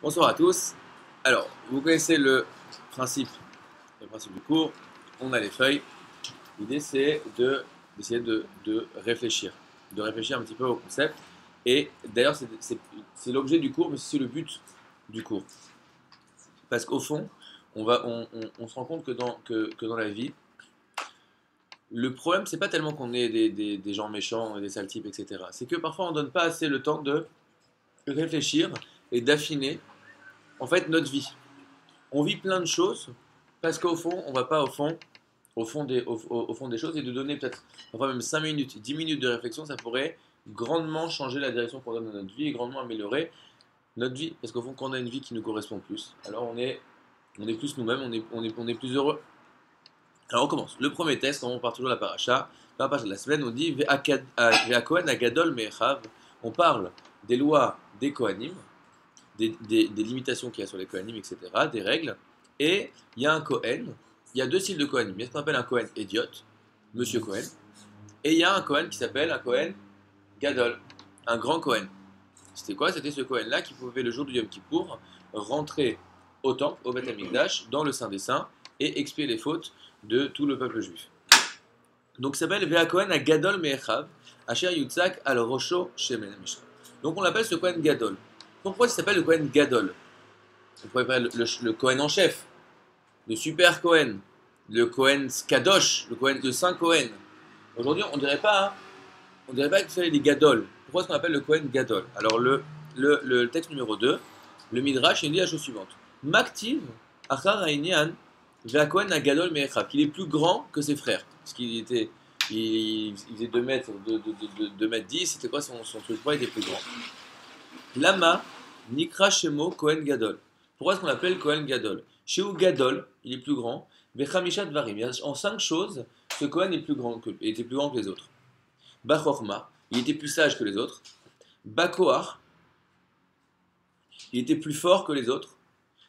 Bonsoir à tous. Alors, vous connaissez principe, le principe du cours. On a les feuilles. L'idée, c'est d'essayer de réfléchir un petit peu au concept. Et d'ailleurs, c'est l'objet du cours, mais c'est le but du cours. Parce qu'au fond, on se rend compte que dans la vie, le problème, c'est pas tellement qu'on est des gens méchants, des sales types, etc. C'est que parfois, on donne pas assez le temps de réfléchir et d'affiner en fait notre vie. On vit plein de choses parce qu'au fond, on va pas au fond des choses et de donner peut-être, enfin même 5 minutes, 10 minutes de réflexion, ça pourrait grandement changer la direction qu'on donne à notre vie et grandement améliorer notre vie. Parce qu'au fond, quand on a une vie qui nous correspond plus, alors on est plus nous-mêmes, on est plus heureux. Alors on commence. Le premier test, on part toujours la paracha. Dans la paracha de la semaine, on dit Ve'akohen agadol me'echav. On parle des lois des Kohanim, des limitations qu'il y a sur les Kohanim, etc., des règles. Et il y a un Kohen, il y a deux styles de Kohanim. Il y a ce qu'on appelle un Kohen idiot, Monsieur Kohen, et il y a un Kohen qui s'appelle un Kohen Gadol, un grand Kohen. C'était quoi? C'était ce Kohen-là qui pouvait, le jour du Yom Kippour, rentrer au temple, au Beth Amikdash, dans le Saint des Saints, et expier les fautes de tout le peuple juif. Donc, il s'appelle Vea Kohen à Gadol Me'echav, Asher Yutzak al Rosho Shemen Mishra. Donc, on l'appelle ce Kohen Gadol. Pourquoi il s'appelle le Kohen Gadol? On pourrait parler le Kohen en chef, le super Kohen, le Kohen Kadosh, le Saint Kohen. Aujourd'hui, on dirait pas, hein, on dirait pas qu'il fallait les Gadol. Pourquoi est-ce qu'on appelle le Kohen Gadol? Alors, le texte numéro 2, le Midrash, il dit la chose suivante. Maktiv Achar Hainyan Vea Kohen à Gadol Me'echav, qu'il est plus grand que ses frères. Parce il faisait 2 mètres, 2 mètres 10, c'était quoi son truc? Pourquoi il était plus grand? Lama Nikra Shemo Kohen Gadol. Pourquoi est-ce qu'on l'appelle Kohen Gadol? Sheu Gadol, il est plus grand. Bechamishat Varim. En 5 choses, ce Kohen était plus grand que les autres. Bachorma, il était plus sage que les autres. Bakoar, il était plus fort que les autres.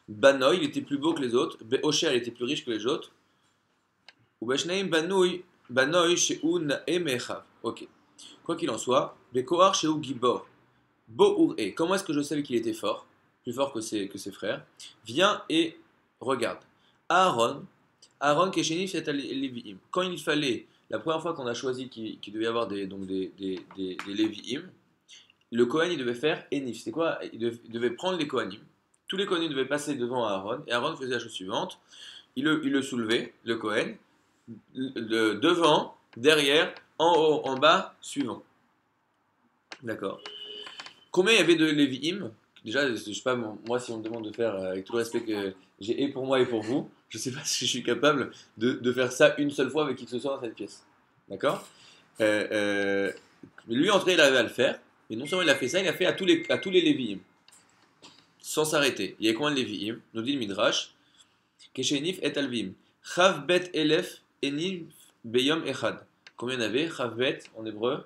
Banoï, il était plus beau que les autres. Beosher, il était plus riche que les autres. Ou Beshnaim Banoï Sheu Naemechav. Ok. Quoi qu'il en soit, Bekoar Sheu Gibor. Bo-Ur-E. Comment est-ce que je savais qu'il était fort, plus fort que ses frères? Viens et regarde. Aaron Keshenif et Lévi'im. Quand il fallait, la première fois qu'on a choisi qu'il devait y avoir des Lévi'im, le Kohen il devait faire Enif. C'est quoi? Il devait prendre les Kohanim. Tous les Kohanim devaient passer devant Aaron et Aaron faisait la chose suivante. Il le soulevait, le Kohen, devant, derrière, en haut, en bas, suivant. D'accord. Combien il y avait de Lévi'im? Déjà, je sais pas, moi, si on me demande de faire, avec tout le respect que j'ai et pour moi et pour vous, je sais pas si je suis capable de faire ça une seule fois avec qui que ce soit dans cette pièce. D'accord? Lui, en tout cas, il avait à le faire. Et non seulement il a fait ça, il a fait à tous les Lévi'im. Sans s'arrêter. Il y a combien de Lévi'im? Nous dit le Midrash. Keshenif et Alvim. Chav bet elef enif beyom echad. Combien il y en avait? Chav bet, en hébreu,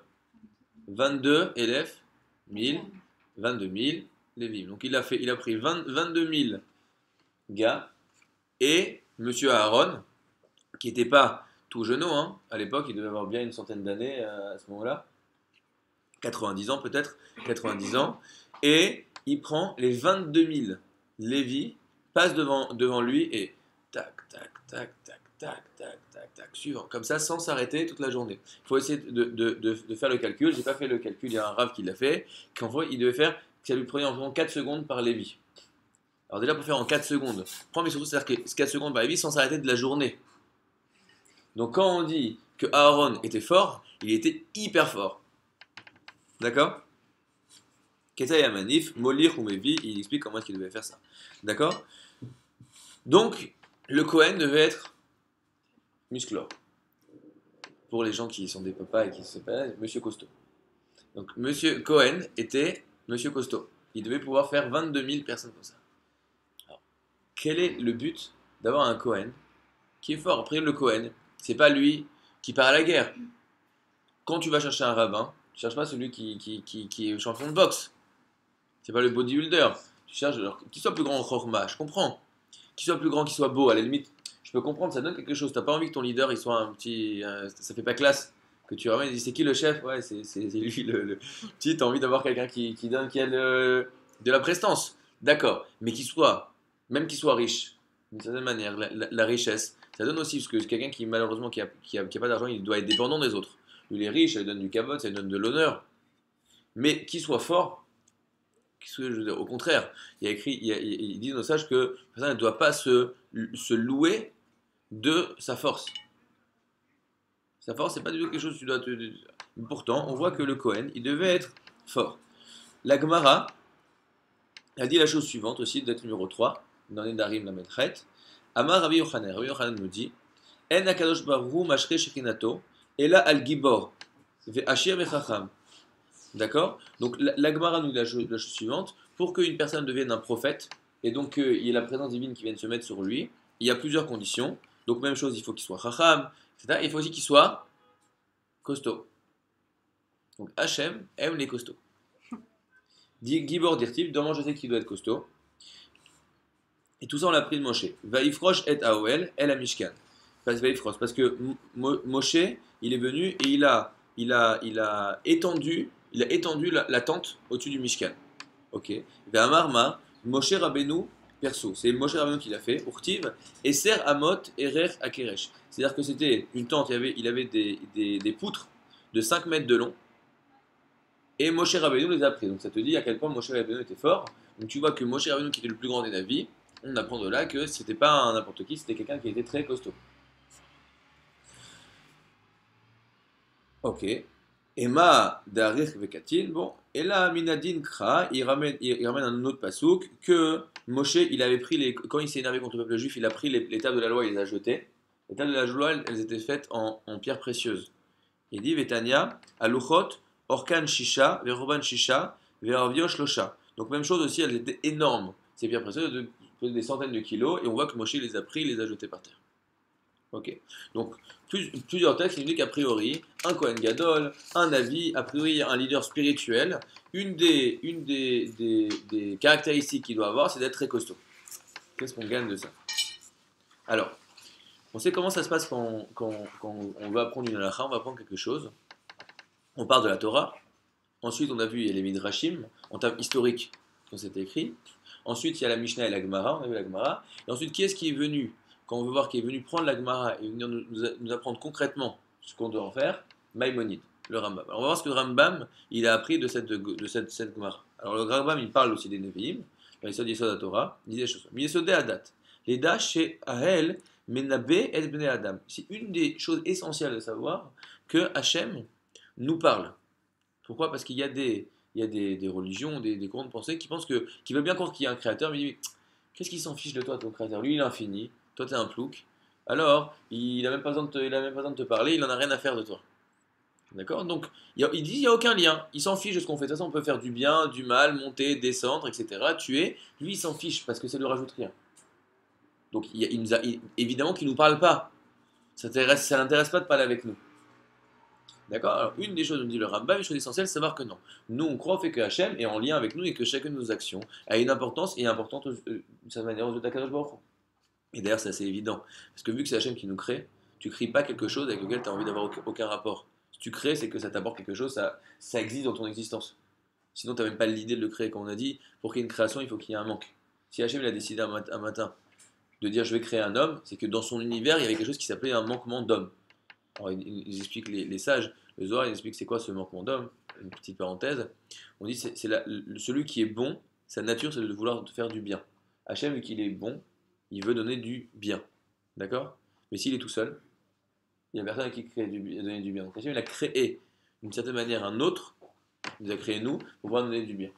22 elef, 1000. 22 000 Lévim. Donc il a pris 22 000 gars et Monsieur Aaron, qui n'était pas tout jeune, hein, à l'époque, il devait avoir bien une centaine d'années à ce moment-là, 90 ans peut-être, 90 ans, et il prend les 22 000 Lévi, passe devant lui et tac, tac, tac, tac, tac, tac, tac, tac, suivant, comme ça sans s'arrêter toute la journée. Il faut essayer de faire le calcul, j'ai pas fait le calcul, il y a un rave qui l'a fait, qu'en fait il devait faire, ça lui prenait environ 4 secondes par Lévi. Alors déjà pour faire en 4 secondes, prends mais surtout c'est-à-dire que 4 secondes par Lévi sans s'arrêter de la journée. Donc quand on dit que Aaron était fort, il était hyper fort. D'accord? Ketaya Manif, Molir ou Mevi, il explique comment est-ce qu'il devait faire ça. D'accord? Donc, le Kohen devait être musclor. Pour les gens qui sont des papas et qui se séparent, Monsieur Costaud. Donc, Monsieur Cohen était Monsieur Costaud. Il devait pouvoir faire 22 000 personnes comme ça. Alors, quel est le but d'avoir un Cohen qui est fort? Après, le Cohen, c'est pas lui qui part à la guerre. Quand tu vas chercher un rabbin, tu cherches pas celui qui est champion de boxe. C'est pas le bodybuilder. Tu cherches qui soit plus grand en chorma, je comprends. Qui soit plus grand, qui soit beau, à la limite, je peux comprendre, ça donne quelque chose. T'as pas envie que ton leader il soit un petit. Ça fait pas classe. Que tu ramènes, il dit c'est qui le chef? Ouais, c'est lui le petit. T'as envie d'avoir quelqu'un qui a de la prestance. D'accord, mais même qu'il soit riche, d'une certaine manière, la richesse, ça donne aussi, parce que quelqu'un qui malheureusement qui a pas d'argent, il doit être dépendant des autres. Lui, il est riche, ça lui donne du kavod, ça lui donne de l'honneur. Mais qu'il soit fort, je veux dire, au contraire, il y a écrit, il dit nos sages que la personne ne doit pas se louer de sa force. Sa force, c'est pas du tout quelque chose que tu dois te. Pourtant, on voit que le Cohen, il devait être fort. La Gemara a dit la chose suivante aussi, date numéro 3 dans les Darim la Medchet. Amar Rabbi Yochanan. Rabbi Yochanan nous dit En Akadosh Baruch Hu mashre shekinato, ela al gibor, ve ashir vechacham. D'accord. Donc la Gemara nous dit la chose suivante pour qu'une personne devienne un prophète, et donc qu'il y ait la présence divine qui vienne se mettre sur lui, il y a plusieurs conditions. Donc même chose, il faut qu'il soit chacham, etc. Il faut aussi qu'il soit costaud. Donc Hachem aime les costauds. Gibor dirtiv, dans je sais qu'il doit être costaud. Et tout ça, on l'a pris de Moshe. Vaifrosh et Aoel, el Mishkan. Parce que Moshe, il est venu et il a étendu la tente au-dessus du Mishkan. Ok. Ve'amarma, Moshe Rabbeinu, perso. C'est Moshe Rabbeinu qui l'a fait. Urtiv, Eser Amot, Erer Akeresh. C'est-à-dire que c'était une tente, il avait des poutres de 5 mètres de long. Et Moshe Rabbeinu les a pris. Donc ça te dit à quel point Moshe Rabbeinu était fort. Donc tu vois que Moshe Rabbeinu, qui était le plus grand des navis, on apprend de là que c'était pas un n'importe qui, c'était quelqu'un qui était très costaud. Ok. Emma Darir Vekatin, bon. Et là, Minadin Kra, il ramène un autre pasouk que Moshe, quand il s'est énervé contre le peuple juif, il a pris les tables de la loi et les a jetées. Les tables de la loi, elles étaient faites en pierre précieuse. Il dit Vetania, Aluchot, Orkan Shisha, Veroban Shisha, Veravio Shlosha. Donc même chose aussi, elles étaient énormes. Ces pierres précieuses des centaines de kilos, et on voit que Moshe les a pris, les a jetés par terre. Ok. Donc plusieurs textes nous disent qu'a priori, un Kohen Gadol, un Navi, a priori un leader spirituel, une des caractéristiques qu'il doit avoir, c'est d'être très costaud. Qu'est-ce qu'on gagne de ça? Alors, on sait comment ça se passe quand on va apprendre une halakha, on va apprendre quelque chose. On part de la Torah. Ensuite, on a vu, il y a les Midrashim, en termes historiques, quand c'était écrit. Ensuite, il y a la Mishnah et la Gemara, on a vu la Gemara. Et ensuite, qui est-ce qui est venu, quand on veut voir qui est venu prendre la Gemara et venir nous apprendre concrètement ce qu'on doit en faire? Maïmonide, le Rambam. Alors, on va voir ce que le Rambam, il a appris de cette Gemara. Alors, le Rambam, il parle aussi des Nevi'im, dans les Yesod de la Torah, il dit des choses. Yesodé Adat, les Dash chez Ahel, Menabe et Bnei Adam. C'est une des choses essentielles de savoir que Hachem nous parle. Pourquoi? Parce qu'il y a des religions, des courants de pensée qui pensent qui veulent bien croire qu'il y a un créateur, mais ils disent, qu'est-ce qu'il s'en fiche de toi, ton créateur? Lui, il est infini, toi, tu es un plouc. Alors, il n'a même pas besoin de te parler, il n'en a rien à faire de toi. D'accord? Donc, il dit, il n'y a aucun lien. Il s'en fiche de ce qu'on fait. De toute façon, on peut faire du bien, du mal, monter, descendre, etc., tuer. Lui, il s'en fiche parce que ça ne lui rajoute rien. Donc, évidemment qu'il ne nous parle pas. Ça ne l'intéresse pas de parler avec nous. D'accord? Alors, une des choses, nous dit le Rambam, une chose essentielle, c'est savoir que non. Nous, on croit au fait que Hachem est en lien avec nous et que chacune de nos actions a une importance et importante de sa manière aux Kadosh Baruch Hu. Et d'ailleurs, c'est assez évident. Parce que vu que c'est Hachem qui nous crée, tu ne crées pas quelque chose avec lequel tu as envie d'avoir aucun rapport. Si tu crées, c'est que ça t'apporte quelque chose, ça existe dans ton existence. Sinon, tu n'as même pas l'idée de le créer. Comme on a dit, pour qu'il y ait une création, il faut qu'il y ait un manque. Si Hachem il a décidé un matin de dire je vais créer un homme, c'est que dans son univers, il y avait quelque chose qui s'appelait un manquement d'homme. Alors, ils expliquent les sages, le Zohar, il explique c'est quoi ce manquement d'homme. Une petite parenthèse. On dit c'est celui qui est bon, sa nature, c'est de vouloir faire du bien. Hachem, vu qu'il est bon, il veut donner du bien. D'accord? Mais s'il est tout seul, il n'y a personne qui crée donner du bien. Donc Hachem, il a créé d'une certaine manière un autre, il nous a créé nous, pour pouvoir donner du bien.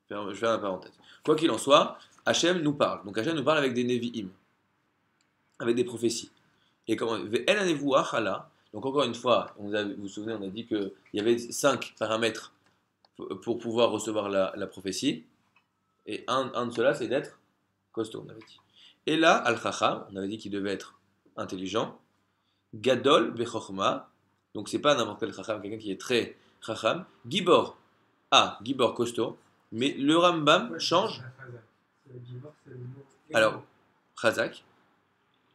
Je vais faire la parenthèse. Quoi qu'il en soit, Hachem nous parle. Donc Hachem nous parle avec des Nevi'im, avec des prophéties. Et comment donc encore une fois, vous vous souvenez, on a dit qu'il y avait 5 paramètres pour pouvoir recevoir la prophétie. Et un de ceux-là, c'est d'être costaud, on avait dit. Et là, Al-Chacham, on avait dit qu'il devait être intelligent. Gadol Bechorma, donc c'est pas n'importe quel Chacham, quelqu'un qui est très Chacham. Gibor, Gibor costaud. Mais le Rambam change. Alors, Chazak,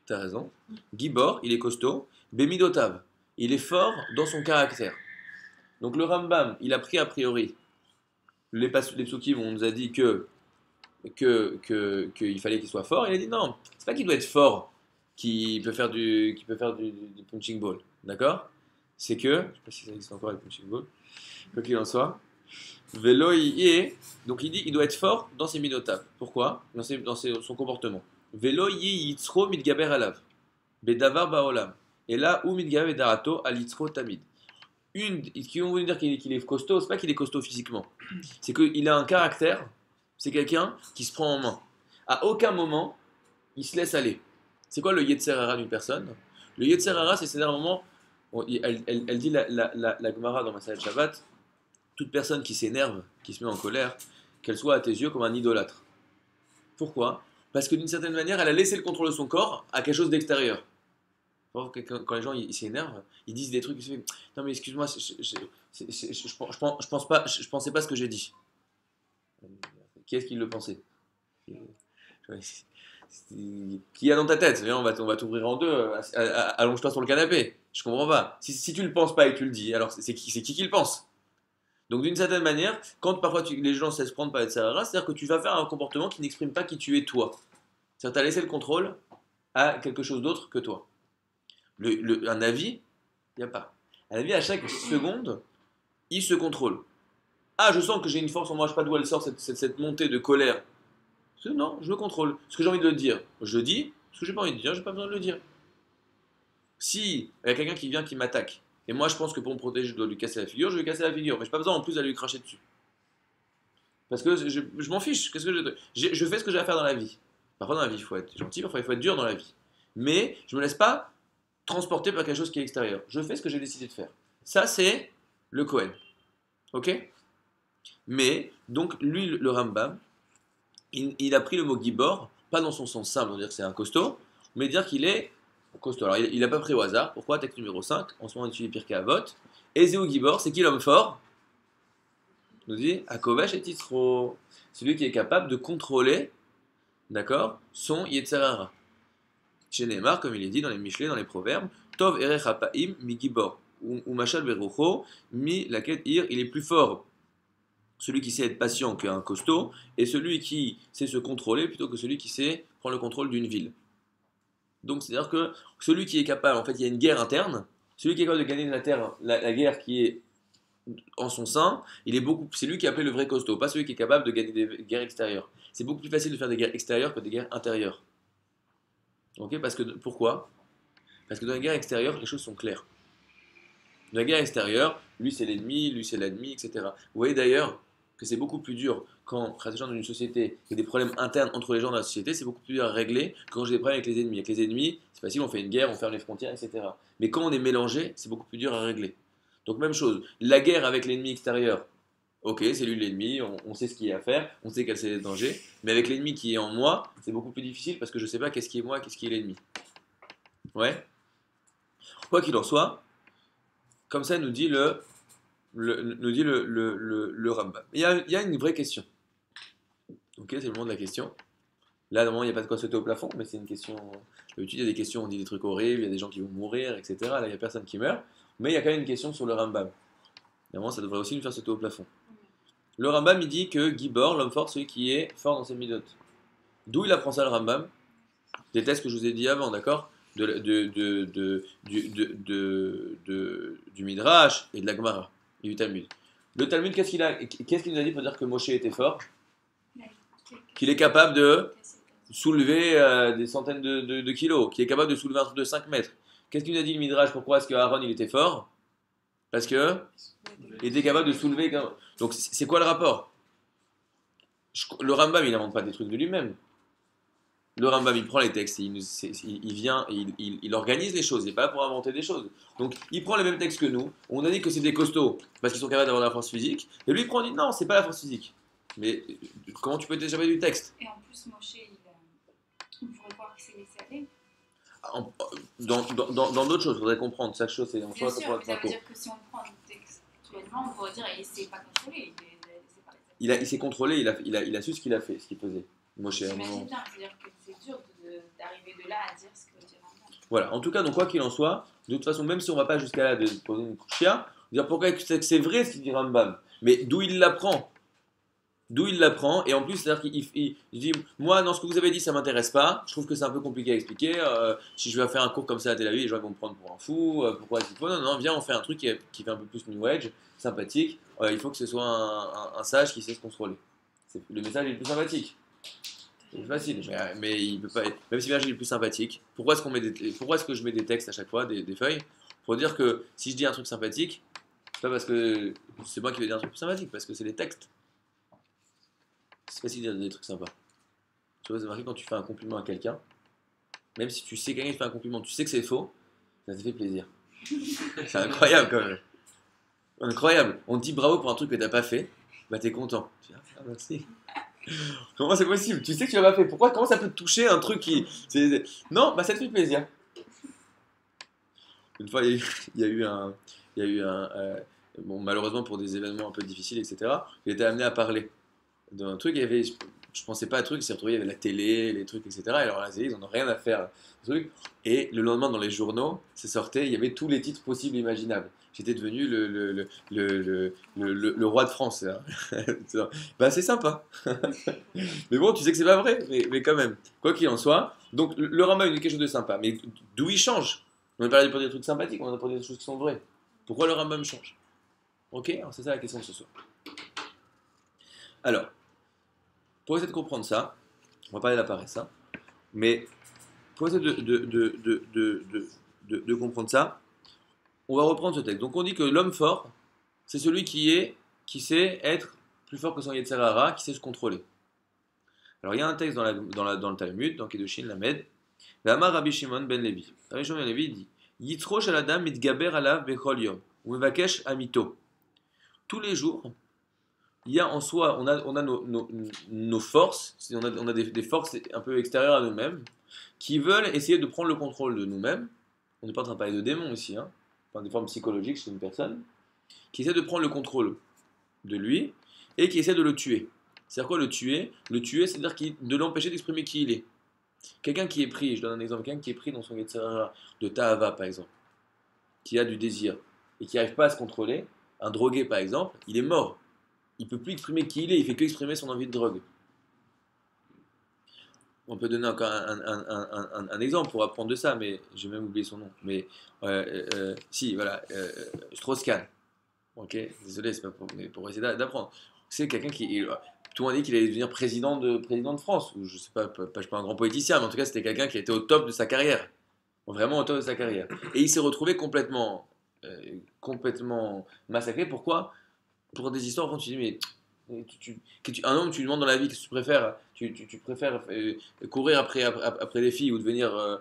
t'as raison. Gibor, il est costaud. Bemidotav, il est fort dans son caractère. Donc le Rambam, il a pris a priori les psukim où on nous a dit que qu'il fallait qu'il soit fort. Il a dit non, c'est pas qu'il doit être fort qui peut faire du punching ball. D'accord? C'est que, je sais pas si ça existe encore le punching ball, quoi qu'il en soit, vélo donc il dit il doit être fort dans ses minotables. Pourquoi? Son comportement. Vélo yitzro mitgaber alav. Bedavar baolam. Et là où mitgaber darato alitzro tamid. Qui vont vous dire qu'il est costaud, c'est pas qu'il est costaud physiquement, c'est qu'il a un caractère, c'est quelqu'un qui se prend en main. À aucun moment, il se laisse aller. C'est quoi le Yetzer Hara d'une personne? Le Yetzer Hara, c'est un moment, elle dit la Gemara dans Maseret Shabbat, toute personne qui s'énerve, qui se met en colère, qu'elle soit à tes yeux comme un idolâtre. Pourquoi? Parce que d'une certaine manière, elle a laissé le contrôle de son corps à quelque chose d'extérieur. Quand les gens ils s'énervent, ils disent des trucs, ils se disent, non mais excuse-moi, je pense pas, je pensais pas ce que j'ai dit. Qui est-ce qui le pensait? Qui y a dans ta tête? On va t'ouvrir en deux, allonge-toi sur le canapé. Je comprends pas. Si tu le penses pas et que tu le dis, alors c'est qui le pense? Donc d'une certaine manière, quand parfois les gens se laissent prendre par les Sahara, c'est-à-dire que tu vas faire un comportement qui n'exprime pas qui tu es toi. C'est-à-dire que tu as laissé le contrôle à quelque chose d'autre que toi. Un avis, il n'y a pas. Un avis, à chaque seconde, il se contrôle. Ah, je sens que j'ai une force en moi, je ne sais pas d'où elle sort, cette montée de colère. Non, je me contrôle. Ce que j'ai envie de le dire, je le dis. Ce que j'ai pas envie de dire, j'ai pas besoin de le dire. Si il y a quelqu'un qui vient qui m'attaque, et moi je pense que pour me protéger, je dois lui casser la figure, je vais lui casser la figure. Mais je n'ai pas besoin en plus d'aller lui cracher dessus. Parce que je m'en fiche. Je fais ce que j'ai à faire dans la vie. Parfois dans la vie, il faut être gentil, parfois il faut être dur dans la vie. Mais je ne me laisse pas transporter par quelque chose qui est extérieur. Je fais ce que j'ai décidé de faire. Ça, c'est le Kohen. Ok? Mais, donc, lui, le Rambam, il a pris le mot Gibor, pas dans son sens simple, on va dire que c'est un costaud, mais dire qu'il est costaud. Alors, il n'a pas pris au hasard. Pourquoi? Texte numéro 5, en ce moment, on utilise Pirkei Avot. Ezeu Gibor, c'est qui l'homme fort? Il nous dit Akovesh et Tisro. Celui qui est capable de contrôler, d'accord, son Yetzer Hara. Chez Neymar, comme il est dit dans les Michelet, dans les proverbes, Tov erech hapaim mi gibor, ou machal berucho, mi laket ir, il est plus fort. Celui qui sait être patient qu'un costaud, et celui qui sait se contrôler plutôt que celui qui sait prendre le contrôle d'une ville. Donc c'est-à-dire que celui qui est capable, en fait il y a une guerre interne, celui qui est capable de gagner la guerre qui est en son sein, c'est lui qui est appelé le vrai costaud, pas celui qui est capable de gagner des guerres extérieures. C'est beaucoup plus facile de faire des guerres extérieures que des guerres intérieures. Ok, pourquoi? Parce que dans la guerre extérieure, les choses sont claires. Dans la guerre extérieure, lui c'est l'ennemi, etc. Vous voyez d'ailleurs que c'est beaucoup plus dur quand, dans une société, il y a des problèmes internes entre les gens de la société, c'est beaucoup plus dur à régler que quand j'ai des problèmes avec les ennemis. Avec les ennemis, c'est facile, on fait une guerre, on ferme les frontières, etc. Mais quand on est mélangé, c'est beaucoup plus dur à régler. Donc même chose, la guerre avec l'ennemi extérieur, ok, c'est lui l'ennemi, on sait ce qu'il y a à faire, on sait quels sont les dangers, mais avec l'ennemi qui est en moi, c'est beaucoup plus difficile parce que je ne sais pas qu'est-ce qui est moi, qu'est-ce qui est l'ennemi. Ouais. Quoi qu'il en soit, comme ça nous dit le Rambam. Il y a une vraie question. Ok, c'est le moment de la question. Là, normalement, il n'y a pas de quoi sauter au plafond, mais c'est une question. D'habitude, il y a des questions, on dit des trucs horribles, il y a des gens qui vont mourir, etc. Là, il n'y a personne qui meurt, mais il y a quand même une question sur le Rambam. Normalement, ça devrait aussi nous faire sauter au plafond. Le Rambam, il dit que Gibor, l'homme fort, celui qui est fort dans ses midot. D'où il apprend ça, le Rambam? Des tests que je vous ai dit avant, d'accord? Du Midrash et de la Gemara et du Talmud. Le Talmud, qu'est-ce qu'il nous a dit pour dire que Moshe était fort? Qu'il est capable de soulever des centaines de kilos, qu'il est capable de soulever un truc de 5 mètres. Qu'est-ce qu'il nous a dit le Midrash? Pourquoi est-ce que Aaron il était fort? Parce que il était capable de soulever. Donc c'est quoi le rapport? Le Rambam il n'invente pas des trucs de lui-même. Le Rambam il prend les textes, il vient et il organise les choses, il n'est pas là pour inventer des choses. Donc il prend les mêmes textes que nous, on a dit que c'est des costauds parce qu'ils sont capables d'avoir la force physique, et lui il prend et dit non, c'est pas la force physique. Mais comment tu peux t'échapper du texte? Et en plus Moshe il pourrait voir qu'il s'est laissé aller. Dans d'autres choses, il faudrait comprendre. Chaque chose, c'est en Bien soi, sûr, mais ça veut dire que si on prend textuellement, on pourrait dire qu'il ne s'est pas contrôlé, il s'est contrôlé, il a su ce qu'il a fait, ce qu'il faisait. Moshe, j'imagine bien, c'est-à-dire que c'est dur d'arriver de là à dire ce que dit Rambam. Voilà, en tout cas, donc quoi qu'il en soit, de toute façon, même si on ne va pas jusqu'à là de poser une couchia, dire pourquoi c'est vrai ce qu'il dit Rambam, mais d'où il l'apprend? D'où il l'apprend, et en plus, c'est-à-dire qu'il dit, moi, non, ce que vous avez dit, ça m'intéresse pas, je trouve que c'est un peu compliqué à expliquer, si je vais faire un cours comme ça à Tel Aviv, les gens vont me prendre pour un fou, pourquoi est-ce qu'il faut, non, non, viens, on fait un truc qui fait un peu plus New Age, sympathique, il faut que ce soit un sage qui sait se contrôler. Le message est le plus sympathique. C'est facile, mais il peut pas. Même si le message est le plus sympathique, pourquoi est-ce que je mets des textes à chaque fois, des feuilles, pour dire que si je dis un truc sympathique, c'est pas parce que c'est moi qui vais dire un truc plus sympathique, parce que c'est les textes. C'est facile de dire des trucs sympas. Tu vois, c'est marqué quand tu fais un compliment à quelqu'un, même si tu sais quelqu'un qui fait un compliment, tu sais que c'est faux, ça te fait plaisir. C'est incroyable quand même. Incroyable. On te dit bravo pour un truc que t'as pas fait, bah t'es content. Tu dis, ah, merci. Comment c'est possible? Tu sais que tu l'as pas fait. Pourquoi? Comment ça peut te toucher un truc qui. Non, bah ça te fait plaisir. Une fois, il y a eu un. Il y a eu un bon, malheureusement pour des événements un peu difficiles, etc., il était amené à parler d'un truc. Il y avait, je pensais pas à truc, il s'est retrouvé, il y avait la télé, les trucs, etc. Et alors la télé, ils n'en ont rien à faire. Truc. Et le lendemain, dans les journaux, c'est sorti, il y avait tous les titres possibles et imaginables. J'étais devenu le roi de France. Hein. Bah, c'est sympa. Mais bon, tu sais que c'est pas vrai, mais quand même. Quoi qu'il en soit, donc le Rama il dit quelque chose de sympa. Mais d'où il change? On est pas là pour des trucs sympathiques, on est pour des choses qui sont vraies. Pourquoi le Rambam change? Ok, alors c'est ça la question de ce soir. Alors, pour essayer de comprendre ça, on va parler de la paresse, hein, mais pour essayer de comprendre ça, on va reprendre ce texte. Donc on dit que l'homme fort, c'est celui qui sait être plus fort que son Yetzer Hara, qui sait se contrôler. Alors il y a un texte dans le Talmud, dans Kedushin Lamed, V'amar Rabbi Shimon ben Levi. Rabbi Shimon ben Levi dit Yitzro shel adam mitgaber alav bechol yom, umevakesh amito. Tous les jours, il y a en soi, on a nos forces, on a des forces un peu extérieures à nous-mêmes, qui veulent essayer de prendre le contrôle de nous-mêmes. On n'est pas en train de parler de démons ici, hein, enfin, des formes psychologiques chez une personne, qui essaie de prendre le contrôle de lui et qui essaie de le tuer. C'est-à-dire quoi le tuer? Le tuer, c'est-à-dire de l'empêcher d'exprimer qui il est. Quelqu'un qui est pris, je donne un exemple, quelqu'un qui est pris dans son Yetzirah de Tahava par exemple, qui a du désir et qui n'arrive pas à se contrôler, un drogué par exemple, il est mort. Il peut plus exprimer qui il est, il fait que exprimer son envie de drogue. On peut donner encore un exemple pour apprendre de ça, mais j'ai même oublié son nom. Mais si, voilà, Strauss-Kahn. Ok, désolé, c'est pas pour essayer d'apprendre. C'est quelqu'un tout le monde dit qu'il allait devenir président de France, ou je sais pas, je suis pas un grand politicien, mais en tout cas c'était quelqu'un qui était au top de sa carrière, vraiment au top de sa carrière. Et il s'est retrouvé complètement massacré. Pourquoi? Pour des histoires quand tu dis mais un homme tu lui demandes dans la vie qu'est-ce que tu préfères, tu préfères courir après des filles ou devenir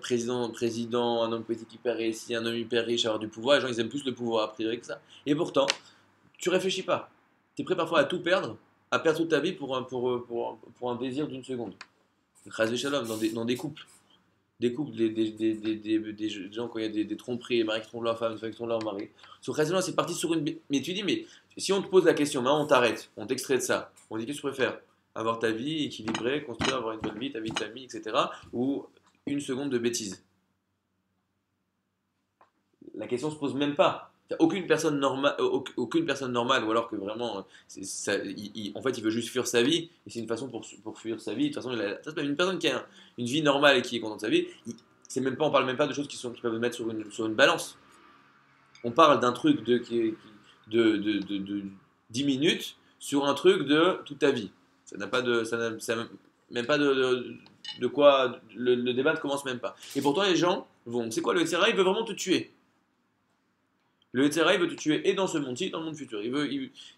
président, un homme politique hyper réussi, un homme hyper riche, avoir du pouvoir. Les gens ils aiment plus le pouvoir a priori que ça. Et pourtant tu réfléchis pas, tu es prêt parfois à tout perdre, à perdre toute ta vie pour un désir d'une seconde. Chas Shalom dans des couples. Des couples, des gens, quand il y a des tromperies, les maris qui trompent leur femme, les femmes qui trompent leur mari. Sur Chas Shalom, c'est parti sur une. Mais tu dis, mais si on te pose la question, maintenant on t'arrête, on t'extrait de ça, on dit qu'est-ce que tu préfères? Avoir ta vie équilibrée, construire, avoir une bonne vie, ta vie de famille, etc. Ou une seconde de bêtise? La question se pose même pas. Aucune personne normale, ou alors que vraiment, en fait, il veut juste fuir sa vie, et c'est une façon pour fuir sa vie. De toute façon, une personne qui a une vie normale et qui est contente de sa vie, on parle même pas de choses qui peuvent mettre sur une balance. On parle d'un truc de 10 minutes sur un truc de toute ta vie. Ça n'a pas de, ça n'a même pas de quoi, le débat ne commence même pas. Et pourtant, les gens vont, c'est quoi le SRA? Il veut vraiment te tuer. Le Yetzirah, il veut te tuer et dans ce monde-ci et dans le monde futur. Il veut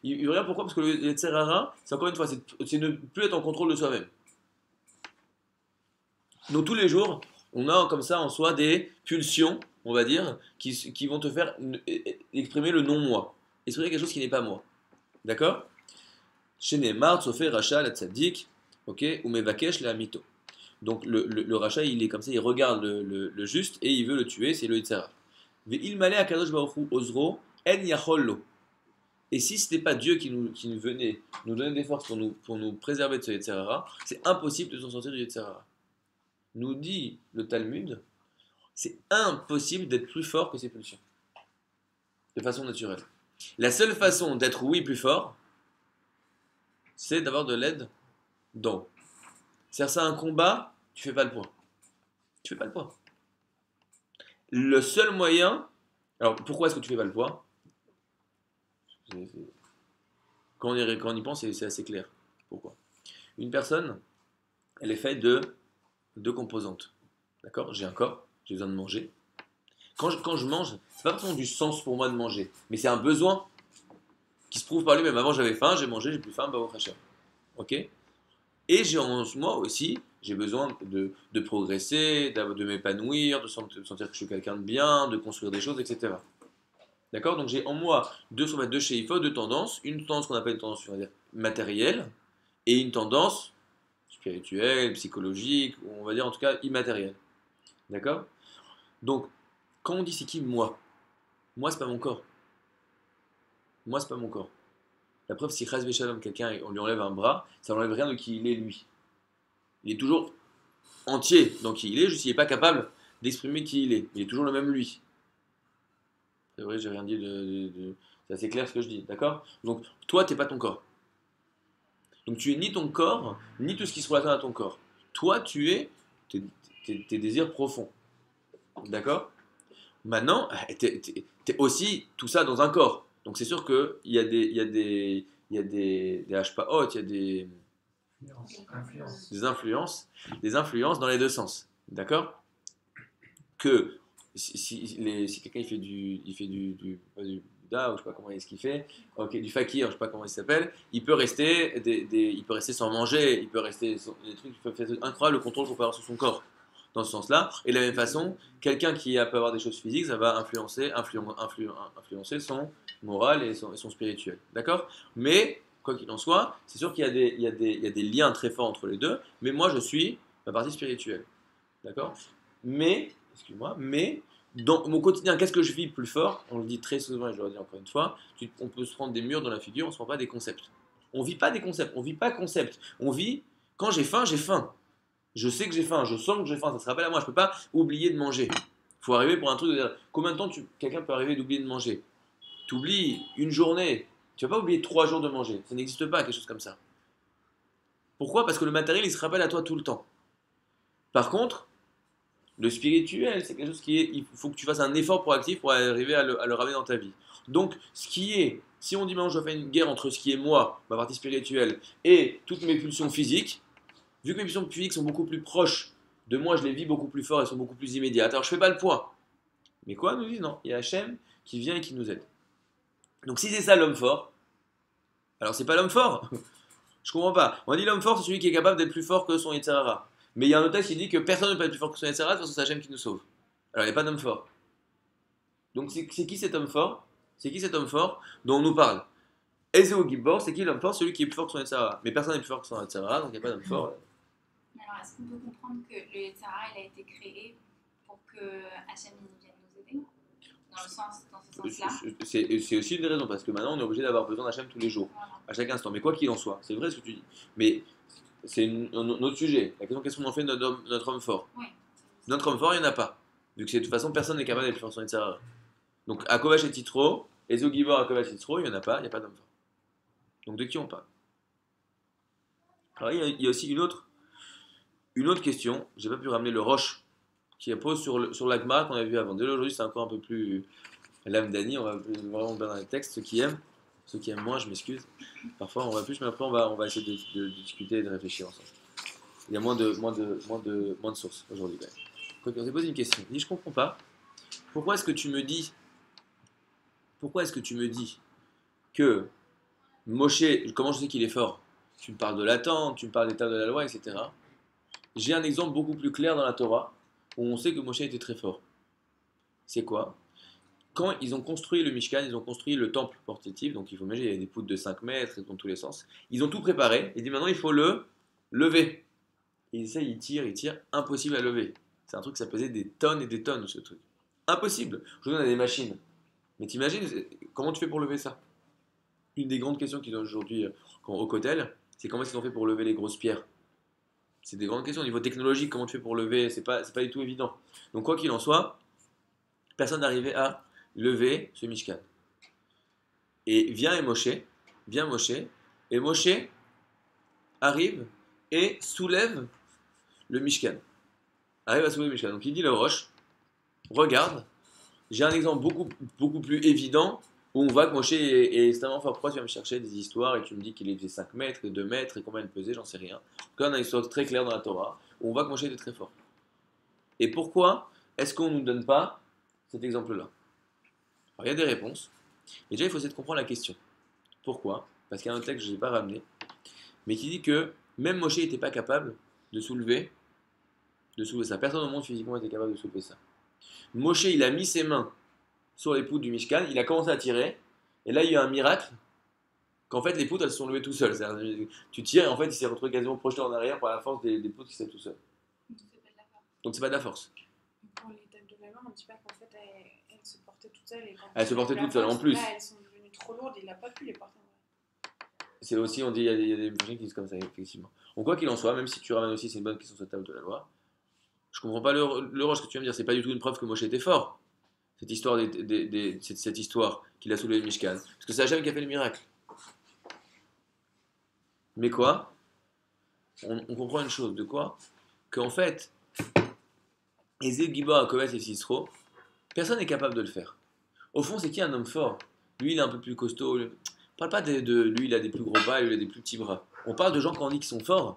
rien. Pourquoi? Parce que le Yetzirah, c'est encore une fois, c'est ne plus être en contrôle de soi-même. Donc tous les jours, on a comme ça en soi des pulsions, on va dire, qui vont te faire exprimer le non-moi. Exprimer quelque chose qui n'est pas moi. D'accord? Chez Neymar, Tsofé, Racha, la Tzadik, ok, ou Mevakesh, la Mito. Donc le Racha, il est comme ça, il regarde le juste et il veut le tuer, c'est le Yetzirah. Il m'allait à Kadosh Baruch Hu Ozro En Yachollo. Et si ce n'était pas Dieu qui nous venait nous donner des forces pour nous préserver de ce Yetzirah, c'est impossible de s'en sortir du Yetzirah. Nous dit le Talmud, c'est impossible d'être plus fort que ses pulsions, de façon naturelle. La seule façon d'être, oui, plus fort, c'est d'avoir de l'aide d'en haut. C'est-à-dire, c'est un combat, tu fais pas le poids. Tu fais pas le poids. Le seul moyen. Alors, pourquoi est-ce que tu fais pas le poids? Quand on y pense, c'est assez clair. Pourquoi? Une personne, elle est faite de deux composantes. D'accord? J'ai un corps, j'ai besoin de manger. Quand je mange, c'est pas forcément du sens pour moi de manger, mais c'est un besoin qui se prouve par lui-même. Avant, j'avais faim, j'ai mangé, j'ai plus faim, bah, au Hachem. Ok? Et j'ai en moi aussi, j'ai besoin de progresser, de m'épanouir, de sentir que je suis quelqu'un de bien, de construire des choses, etc. D'accord? Donc j'ai en moi deux, ce qu'on appelle deux sheifot, deux tendances. Une tendance qu'on appelle une tendance, on va dire, matérielle, et une tendance spirituelle, psychologique, ou on va dire en tout cas immatérielle. D'accord? Donc, quand on dit c'est qui moi? Moi, c'est pas mon corps. Moi, c'est pas mon corps. La preuve, si Chaz Shalom, quelqu'un, on lui enlève un bras, ça n'enlève rien de qui il est lui. Il est toujours entier dans qui il est, juste il n'est pas capable d'exprimer qui il est. Il est toujours le même lui. C'est vrai, j'ai rien dit c'est assez clair ce que je dis, d'accord? Donc, toi, t'es pas ton corps. Donc, tu es ni ton corps, ni tout ce qui se relationne à ton corps. Toi, tu es tes désirs profonds. D'accord? Maintenant, t'es aussi tout ça dans un corps. Donc, c'est sûr qu'il y a des hashpaot, il y a des influences dans les deux sens. D'accord? Que si quelqu'un il fait pas du Bouddha, ou je sais pas comment est-ce qu'il fait, ok, du fakir, je sais pas comment il s'appelle, il peut rester il peut rester sans manger, il peut rester des trucs incroyables, le contrôle qu'on peut avoir sur son corps dans ce sens-là. Et de la même façon, quelqu'un qui peut avoir des choses physiques, ça va influencer son moral et son spirituel. D'accord? Mais quoi qu'il en soit, c'est sûr qu'il y a des liens très forts entre les deux, mais moi je suis la partie spirituelle. D'accord? Mais, excuse-moi, mais dans mon quotidien, qu'est-ce que je vis plus fort? On le dit très souvent et je le redis encore une fois, on peut se prendre des murs dans la figure, on ne se prend pas des concepts. On vit pas des concepts, on vit pas concepts. On vit, quand j'ai faim, j'ai faim. Je sais que j'ai faim, je sens que j'ai faim, ça se rappelle à moi, je ne peux pas oublier de manger. Il faut arriver pour un truc de dire, combien de temps quelqu'un peut arriver d'oublier de manger? Tu oublies une journée, tu vas pas oublier 3 jours de manger, ça n'existe pas quelque chose comme ça. Pourquoi? Parce que le matériel il se rappelle à toi tout le temps. Par contre, le spirituel, c'est quelque chose il faut que tu fasses un effort proactif pour arriver à le ramener dans ta vie. Donc, si on dit maintenant je fais une guerre entre ce qui est moi, ma partie spirituelle, et toutes mes pulsions physiques, vu que mes pulsions physiques sont beaucoup plus proches de moi, je les vis beaucoup plus fort, elles sont beaucoup plus immédiates. Alors, je fais pas le poids. Mais quoi, nous dit non, il y a Hachem qui vient et qui nous aide. Donc, si c'est ça l'homme fort, alors c'est pas l'homme fort. Je comprends pas. On dit l'homme fort, c'est celui qui est capable d'être plus fort que son Yetzirah. Mais il y a un autre texte qui dit que personne ne peut être plus fort que son Yetzirah, parce que c'est Hachem qui nous sauve. Alors il n'y a pas d'homme fort. Donc c'est qui cet homme fort? C'est qui cet homme fort dont on nous parle? Ezeo Gibor, c'est qui l'homme fort? Celui qui est plus fort que son Yetzirah. Mais personne n'est plus fort que son Yetzirah, donc il n'y a pas d'homme fort. Alors, est-ce qu'on peut comprendre que le Yetzirah, il a été créé pour que Hachem vienne nous aider? Dans ce sens-là? C'est aussi une des raisons, parce que maintenant on est obligé d'avoir besoin d'Hachem tous les jours, Voilà. à chaque instant. Mais quoi qu'il en soit, c'est vrai ce que tu dis. Mais c'est un autre sujet. La question, qu'est-ce qu'on en fait de notre homme fort? Oui. Notre homme fort, il n'y en a pas. Vu que de toute façon, personne n'est capable d'être plus fort que son Yetzirah. Donc, à Kovac et Titro, Ezeo Gibor, à Kovac et Titro, il n'y en a pas, il n'y a pas d'homme fort. Donc, de qui on parle? Alors, il y a aussi une autre question. J'ai pas pu ramener le Roche qui pose sur l'Agma qu'on a vu avant. Dès aujourd'hui, c'est encore un peu plus l'âme d'Annie. On va vraiment bien dans les textes. Ceux qui aiment moins, je m'excuse. Parfois, on va plus, mais après, on va essayer de discuter et de réfléchir ensemble. Il y a moins de sources aujourd'hui. On s'est posé une question. Il dit, je comprends pas. Pourquoi est-ce que tu me dis que Moshe, comment je sais qu'il est fort? Tu me parles de l'attente, tu me parles des tables de la loi, etc. J'ai un exemple beaucoup plus clair dans la Torah où on sait que Moshe était très fort. C'est quoi? Quand ils ont construit le Mishkan, ils ont construit le temple portatif, donc il faut imaginer, il y avait des poutres de 5 mètres dans tous les sens. Ils ont tout préparé, et dit maintenant il faut le lever. Et il tire, impossible à lever. C'est un truc, ça pesait des tonnes et des tonnes ce truc. Impossible. Aujourd'hui on a des machines. Mais t'imagines, comment tu fais pour lever ça? Une des grandes questions qu'ils ont aujourd'hui au Kotel, c'est comment est-ce qu'ils ont fait pour lever les grosses pierres? C'est des grandes questions au niveau technologique, comment tu fais pour lever, c'est pas du tout évident. Donc quoi qu'il en soit, personne n'arrivait à lever ce Mishkan. Et vient Moshe, et Moshe arrive et soulève le Mishkan. Arrive à soulever le Mishkan. Donc il dit le Roche, regarde, j'ai un exemple beaucoup plus évident où on voit que Moshe est extrêmement fort. Pourquoi tu vas me chercher des histoires et tu me dis qu'il faisait 5 mètres et 2 mètres et combien il pesait, j'en sais rien. En tout cas, on a une histoire très claire dans la Torah où on voit que Moshe était très fort. Et pourquoi est-ce qu'on ne nous donne pas cet exemple-là? Alors, il y a des réponses. Et déjà, il faut essayer de comprendre la question. Pourquoi? Parce qu'il y a un texte que je n'ai pas ramené, mais qui dit que même Moshe n'était pas capable de soulever ça. Personne au monde physiquement était capable de soulever ça. Moshe, il a mis ses mains sur les poutres du Mishkan, il a commencé à tirer, et là, il y a eu un miracle, qu'en fait, les poutres, elles se sont levées tout seules. Tu tires, et en fait, il s'est retrouvé quasiment projeté en arrière par la force des poutres qui s'étaient tout seuls. Donc, c'est pas de la force. Pour les tables de la main, on ne dit pas qu'en fait, elles se portaient toutes seules. Elles se portaient toutes seules, en plus. Là, elles sont devenues trop lourdes, il n'a pas pu les porter. C'est aussi, on dit, il y a des gens qui disent comme ça, effectivement. Donc, quoi qu'il en soit, même si tu ramènes aussi, c'est une bonne question sur la table de la loi, je comprends pas le Roche que tu viens de dire, c'est pas du tout une preuve que Moshe était fort. Cette histoire, cette histoire qu'il a soulevé le Mishkan. Parce que c'est Hachem qui a fait le miracle. Mais quoi? On comprend une chose, de quoi? Qu'en fait, Ezé, Giba, Kovet et Sisro, personne n'est capable de le faire. Au fond, c'est qui un homme fort? Lui, il est un peu plus costaud. On parle pas de lui, il a des plus gros bras, lui, il a des plus petits bras. On parle de gens quand on dit qu'ils sont forts.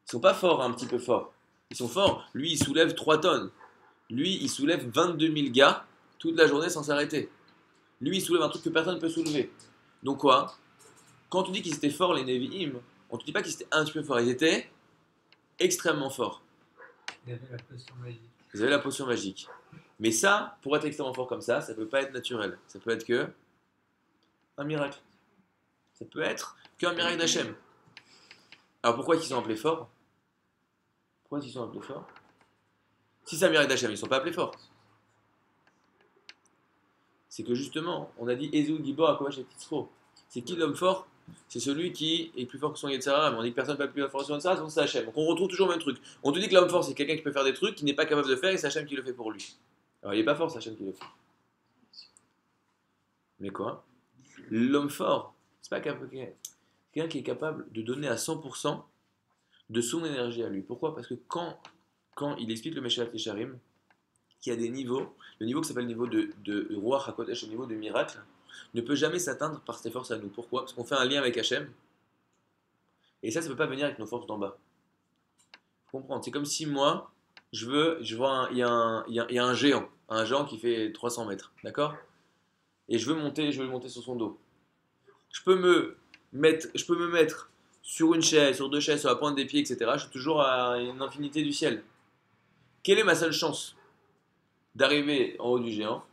Ils sont pas forts, un petit peu forts. Ils sont forts. Lui, il soulève 3 tonnes. Lui, il soulève 22 000 gars toute la journée sans s'arrêter. Lui, il soulève un truc que personne ne peut soulever. Donc quoi? Quand on dit qu'ils étaient forts, les Nevi'im, on ne dit pas qu'ils étaient un petit peu forts. Ils étaient extrêmement forts. Il y avait la potion magique. Ils avaient la potion magique. Mais ça, pour être extrêmement fort comme ça ne peut pas être naturel. Ça peut être que un miracle. Ça peut être qu'un miracle d'Hachem. Alors pourquoi ils sont appelés forts? Pourquoi ils sont appelés forts? Si c'est un miracle d'Hachem, ils ne sont pas appelés forts. C'est que justement, on a dit Ezou, Gibor, Akovash et Titzro. C'est qui l'homme fort? C'est celui qui est plus fort que son Yetzara, mais on dit que personne ne peut plus fort que son Yetzara, donc c'est Hachem. Donc on retrouve toujours le même truc. On te dit que l'homme fort, c'est quelqu'un qui peut faire des trucs qu'il n'est pas capable de faire et c'est Hachem qui le fait pour lui. Alors il n'est pas fort, c'est Hachem qui le fait. Mais quoi? L'homme fort, c'est pas quelqu'un qui est capable de donner à 100% de son énergie à lui. Pourquoi? Parce que quand il explique le Meshalat Yesharim, qu'il y a des niveaux, le niveau qui s'appelle le niveau de Ruach HaKodesh, le niveau de miracle, ne peut jamais s'atteindre par ses forces à nous. Pourquoi? Parce qu'on fait un lien avec Hachem, et ça ne peut pas venir avec nos forces d'en bas. Vous comprenez? C'est comme si moi, il y a un géant qui fait 300 mètres, d'accord? Et je veux monter sur son dos. Je peux me mettre sur une chaise, sur 2 chaises, sur la pointe des pieds, etc. Je suis toujours à une infinité du ciel. Quelle est ma seule chance d'arriver en haut du géant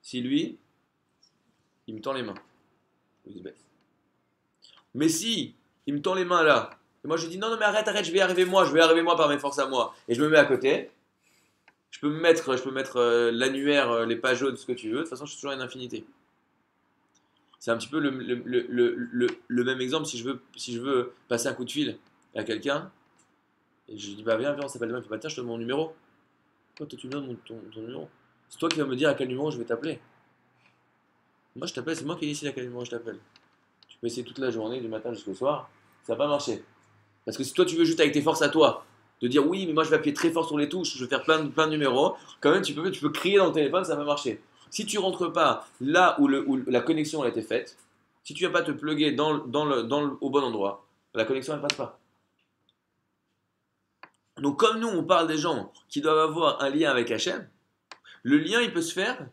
si lui, il me tend les mains? Il se baisse. Mais si il me tend les mains là, et moi je dis non mais arrête, je vais y arriver moi par mes forces à moi, et je me mets à côté, je peux me mettre l'annuaire, les pages jaunes, ce que tu veux, de toute façon je suis toujours à une infinité. C'est un petit peu le même exemple si je veux passer un coup de fil à quelqu'un, et je lui dis bah viens, on s'appelle demain, il fait bah tiens je te donne mon numéro. Toi tu me donnes ton numéro. C'est toi qui vas me dire à quel numéro je vais t'appeler. Moi je t'appelle, c'est moi qui décide à quel numéro je t'appelle. Tu peux essayer toute la journée, du matin jusqu'au soir, ça va pas marcher. Parce que si toi tu veux juste avec tes forces à toi, de dire oui mais moi je vais appuyer très fort sur les touches, je vais faire plein de numéros, quand même tu peux crier dans le téléphone, ça va marcher. Si tu rentres pas là où la connexion a été faite, si tu vas pas te plugger au bon endroit, la connexion elle passe pas. Donc comme nous on parle des gens qui doivent avoir un lien avec Hachem, le lien il peut se faire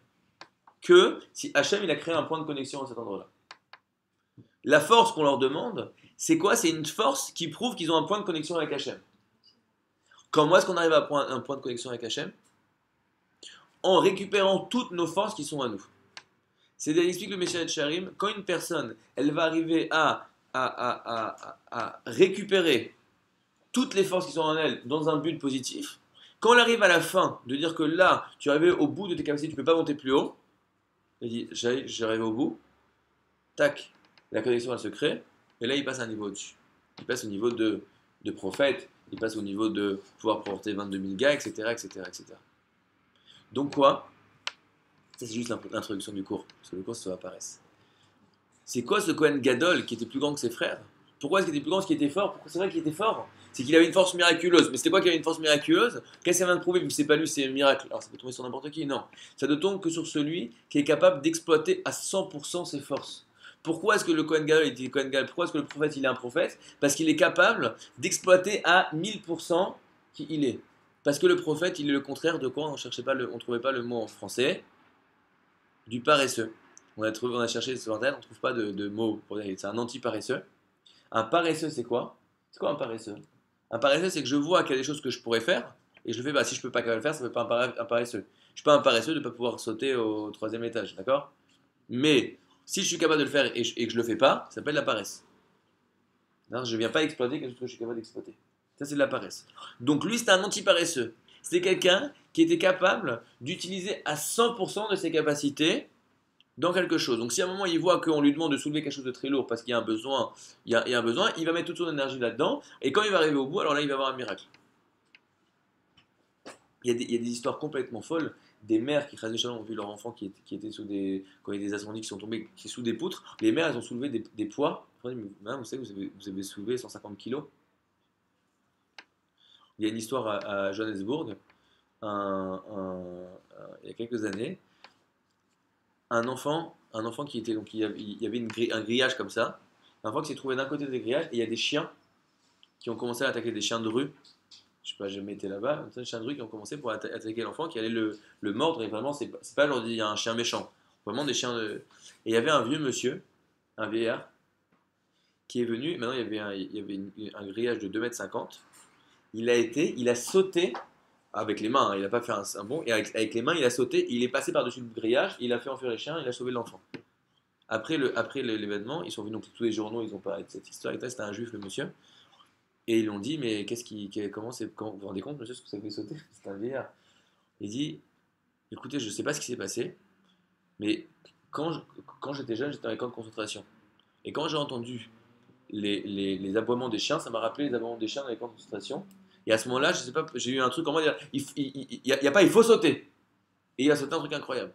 que si Hachem il a créé un point de connexion à cet endroit-là. La force qu'on leur demande, c'est quoi? C'est une force qui prouve qu'ils ont un point de connexion avec Hachem. Comment est-ce qu'on arrive à un point de connexion avec Hachem? En récupérant toutes nos forces qui sont à nous. C'est-à-dire, il explique le Meshalat Yesharim, quand une personne, elle va arriver à récupérer toutes les forces qui sont en elle dans un but positif, quand elle arrive à la fin de dire que là, tu es arrivé au bout de tes capacités, tu ne peux pas monter plus haut, elle dit, j'ai arrivé au bout, tac, la connexion elle se crée, et là il passe à un niveau au-dessus. Il passe au niveau de prophète, il passe au niveau de pouvoir porter 22 000 gars, etc. etc., etc. Donc quoi? Ça c'est juste l'introduction du cours, parce que le cours ça apparaisse. C'est quoi ce Kohen Gadol qui était plus grand que ses frères? Pourquoi est-ce qu'il était plus grand, ce qui était fort? Pourquoi c'est vrai qu'il était fort? C'est qu'il avait une force miraculeuse. Mais c'était quoi qu'il avait une force miraculeuse? Qu'est-ce que ça vient de prouver? Vu que c'est pas lui, c'est un miracle. Alors ça peut tomber sur n'importe qui? Non. Ça ne tombe que sur celui qui est capable d'exploiter à 100% ses forces. Pourquoi est-ce que le Kohen Gadol était Kohen Gadol? Pourquoi est-ce que le prophète il est un prophète? Parce qu'il est capable d'exploiter à 1000% qui il est. Parce que le prophète il est le contraire de quoi? On ne trouvait pas le mot en français. Du paresseux. On a cherché sur internet, on ne trouve pas de mot pour dire c'est un anti-paresseux. Un paresseux c'est quoi? C'est quoi un paresseux? Un paresseux c'est que je vois qu'il y a des choses que je pourrais faire et je le fais, bah si je peux pas le faire, ça ne fait pas un paresseux. Je suis pas un paresseux de ne pas pouvoir sauter au troisième étage, d'accord? Mais si je suis capable de le faire et que je le fais pas, ça s'appelle la paresse. Alors, je ne viens pas exploiter quelque chose que je suis capable d'exploiter. Ça c'est de la paresse. Donc lui c'était un anti-paresseux. C'était quelqu'un qui était capable d'utiliser à 100% de ses capacités dans quelque chose. Donc si à un moment il voit qu'on lui demande de soulever quelque chose de très lourd parce qu'il y a un besoin, il y a un besoin, il va mettre toute son énergie là-dedans, et quand il va arriver au bout, alors là il va avoir un miracle. Il y a des histoires complètement folles, des mères qui ont vu leur enfant qui était sous des, quand il y a des incendies qui sont tombés, qui sous des poutres, les mères elles ont soulevé des poids. Vous savez, vous avez soulevé 150 kilos. Il y a une histoire à Johannesburg, il y a quelques années, un enfant qui était, donc il y avait un grillage comme ça, un enfant qui s'est trouvé d'un côté des grillages, et il y a des chiens qui ont commencé à attaquer des chiens de rue. Je sais pas, j'ai jamais été là-bas, des chiens de rue qui ont commencé pour attaquer l'enfant, qui allait le mordre, et vraiment, c'est pas genre il y a un chien méchant, vraiment des chiens de... Et il y avait un vieux monsieur, un vieillard, qui est venu, maintenant il y avait un grillage de 2,50 m, il a sauté, avec les mains, hein, il n'a pas fait un bond, et avec les mains il a sauté, il est passé par-dessus le grillage, il a fait enfuir les chiens, il a sauvé l'enfant. Après l'événement, ils sont venus, donc tous les journaux, ils ont parlé de cette histoire, et c'était un juif le monsieur, et ils lui ont dit, mais comment vous vous rendez compte monsieur ce que ça fait sauter? C'est un vieillard. Il dit, écoutez, je ne sais pas ce qui s'est passé, mais quand j'étais jeune, j'étais dans les camps de concentration, et quand j'ai entendu les aboiements des chiens, ça m'a rappelé les aboiements des chiens dans les camps de concentration. Et à ce moment-là, je sais pas, j'ai eu un truc en mode, il faut sauter. Et il a sauté un truc incroyable.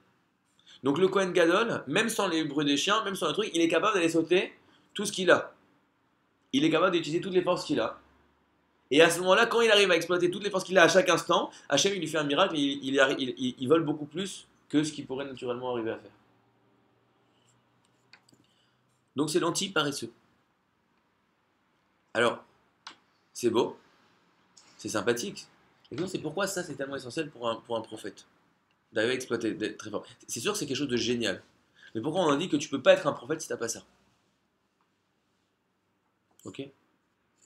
Donc le Kohen Gadol, même sans les bruits des chiens, même sans le truc, il est capable d'aller sauter tout ce qu'il a. Il est capable d'utiliser toutes les forces qu'il a. Et à ce moment-là, quand il arrive à exploiter toutes les forces qu'il a à chaque instant, Hachem il lui fait un miracle, et il vole beaucoup plus que ce qu'il pourrait naturellement arriver à faire. Donc c'est l'anti-paresseux. Alors, c'est beau, c'est sympathique. Et donc c'est pourquoi ça c'est tellement essentiel pour un prophète, d'arriver à exploiter, d'être très fort. C'est sûr que c'est quelque chose de génial. Mais pourquoi on a dit que tu peux pas être un prophète si t'as pas ça? Ok?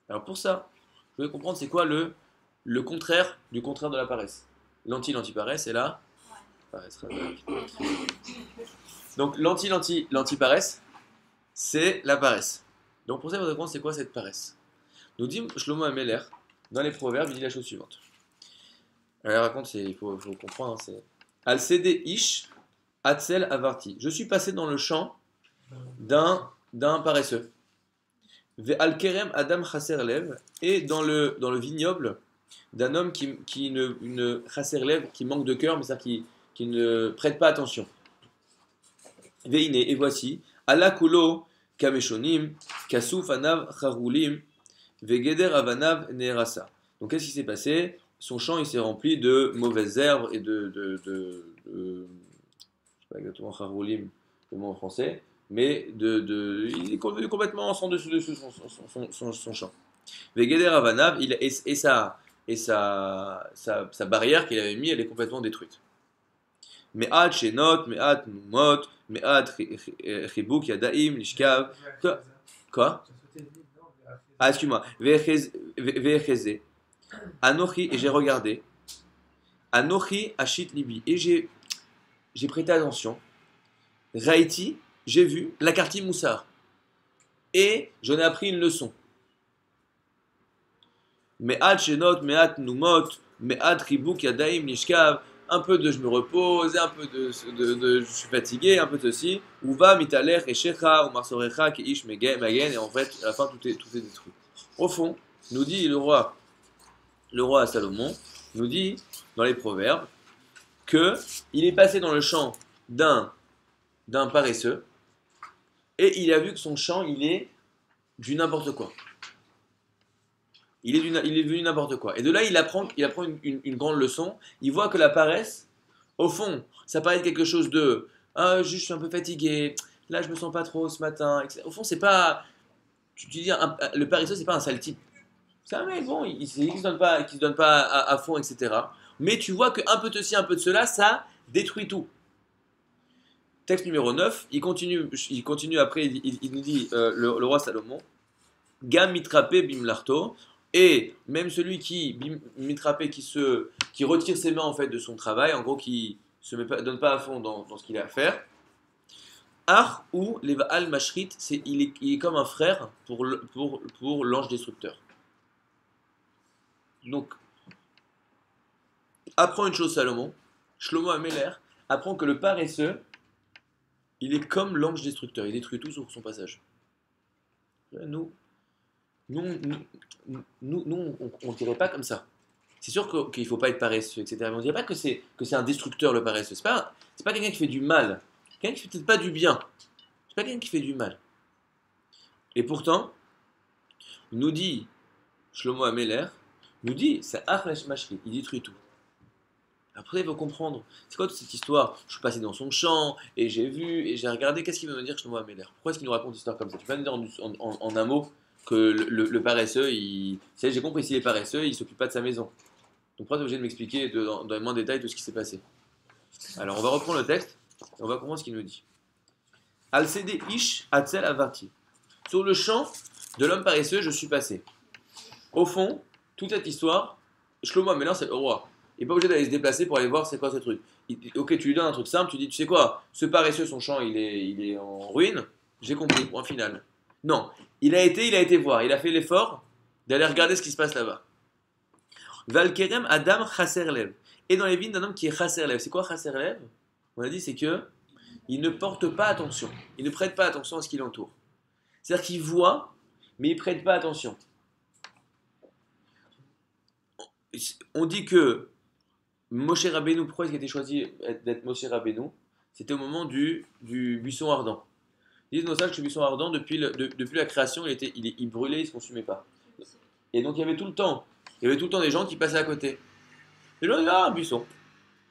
Alors pour ça, je voulais comprendre c'est quoi le contraire du contraire de la paresse. L'anti-paresse est là. Paresse, donc l'anti-paresse, c'est la paresse. Donc pour ça, votre compte, c'est quoi cette paresse? Nous dit Shlomo Ameler, dans les Proverbes, il dit la chose suivante. Alors, il raconte, il faut comprendre, hein, c'est Al Sede Ish Atzel Avarti. Je suis passé dans le champ d'un paresseux. Ve Al Kerem Adam Chaser Lev, et dans le vignoble d'un homme qui ne Chaser Lev, qui manque de cœur, mais c'est-à-dire qui ne prête pas attention. Veine, et voici, Allah Kulo Kameshonim, Kasuf Anav Charoulim, Vegeder Avanav Neerasa. Donc qu'est-ce qui s'est passé? Son champ il s'est rempli de mauvaises herbes et je sais pas exactement Charoulim, le mot en français, mais il est complètement sans dessus son champ. Vegeder Avanav, sa barrière qu'il avait mis, elle est complètement détruite. Me'at Shenot, Me'at Numot, Me'at Chibuk Yadaim, Lishkav. Quoi? Ah, excuse-moi. Vecheze. Anochi, et j'ai regardé. Anochi Ashit Libi. Et j'ai prêté attention. Raïti, j'ai vu la Karti Moussar. Et j'en ai appris une leçon. Me'at Shenot, Me'at Numot, Me'at Chibuk Yadaim, Lishkav. Un peu de je me repose, un peu de je suis fatigué, un peu de ceci. Ou va mitalech et shecha, ou marsorecha, ki ish magen, et en fait, à la fin, tout est détruit. Au fond, nous dit le roi Salomon, nous dit dans les Proverbes, que il est passé dans le champ d'un paresseux, et il a vu que son champ, il est du n'importe quoi. Il est devenu n'importe quoi. Et de là, il apprend une grande leçon. Il voit que la paresse, au fond, ça paraît être quelque chose de ah, juste je suis un peu fatigué, là je me sens pas trop ce matin. Etc. Au fond, c'est pas. Tu dis, le paresseux, c'est pas un sale type. C'est un mec, bon, il se donne pas à fond, etc. Mais tu vois qu'un peu de ci, un peu de cela, ça détruit tout. Texte numéro 9, il continue après, il nous dit, le roi Salomon, Gam mitrapé bim larto, et même celui qui, mitrapé, qui retire ses mains en fait de son travail, en gros qui donne pas à fond dans ce qu'il a à faire, Ar ou leva al mashrit, il est comme un frère pour l'ange destructeur. Donc, apprend une chose Salomon, Shlomo Améler, apprend que le paresseux, il est comme l'ange destructeur, il détruit tout sur son passage. Nous, on ne dirait pas comme ça. C'est sûr qu'il ne faut pas être paresseux, etc. Mais on ne dirait pas que c'est un destructeur le paresseux. C'est pas quelqu'un qui fait du mal. Quelqu'un qui fait peut-être pas du bien. C'est pas quelqu'un qui fait du mal. Et pourtant, nous dit Shlomo Améler, nous dit c'est Achlesh Mashri, il détruit tout. Après, il faut comprendre, c'est quoi toute cette histoire? Je suis passé dans son champ, et j'ai vu, et j'ai regardé, qu'est-ce qu'il veut me dire Shlomo Améler? Pourquoi est-ce qu'il nous raconte une histoire comme ça? Tu vas me dire en un mot que le paresseux, j'ai compris, s'il est paresseux, il ne s'occupe pas de sa maison. Donc, pourquoi tu es obligé de m'expliquer dans moins de détails tout ce qui s'est passé? Alors, on va reprendre le texte, et on va comprendre ce qu'il nous dit. Al-Sede Ish Atzel Avarti. Sur le champ de l'homme paresseux, je suis passé. Au fond, toute cette histoire, Shlomo Améler, c'est le roi. Il n'est pas obligé d'aller se déplacer pour aller voir c'est quoi ce truc. Ok, tu lui donnes un truc simple, tu dis, tu sais quoi, ce paresseux, son champ, il est en ruine. J'ai compris, point final. Non, il a été voir, il a fait l'effort d'aller regarder ce qui se passe là-bas. Valkerem Adam Chasserlev. Et dans les vignes d'un homme qui est Chasserlev. C'est quoi Chasserlev? On a dit, c'est que il ne porte pas attention. Il ne prête pas attention à ce qui l'entoure. C'est-à-dire qu'il voit, mais il ne prête pas attention. On dit que Moshe Rabbeinu, pourquoi est-ce qu'il a été choisi d'être Moshe Rabbeinu? C'était au moment du buisson ardent. Ils disent nos sages que le buisson ardent, depuis la création, il brûlait, il ne se consumait pas. Et donc il y avait tout le temps des gens qui passaient à côté. Les gens disaient, ah, un buisson.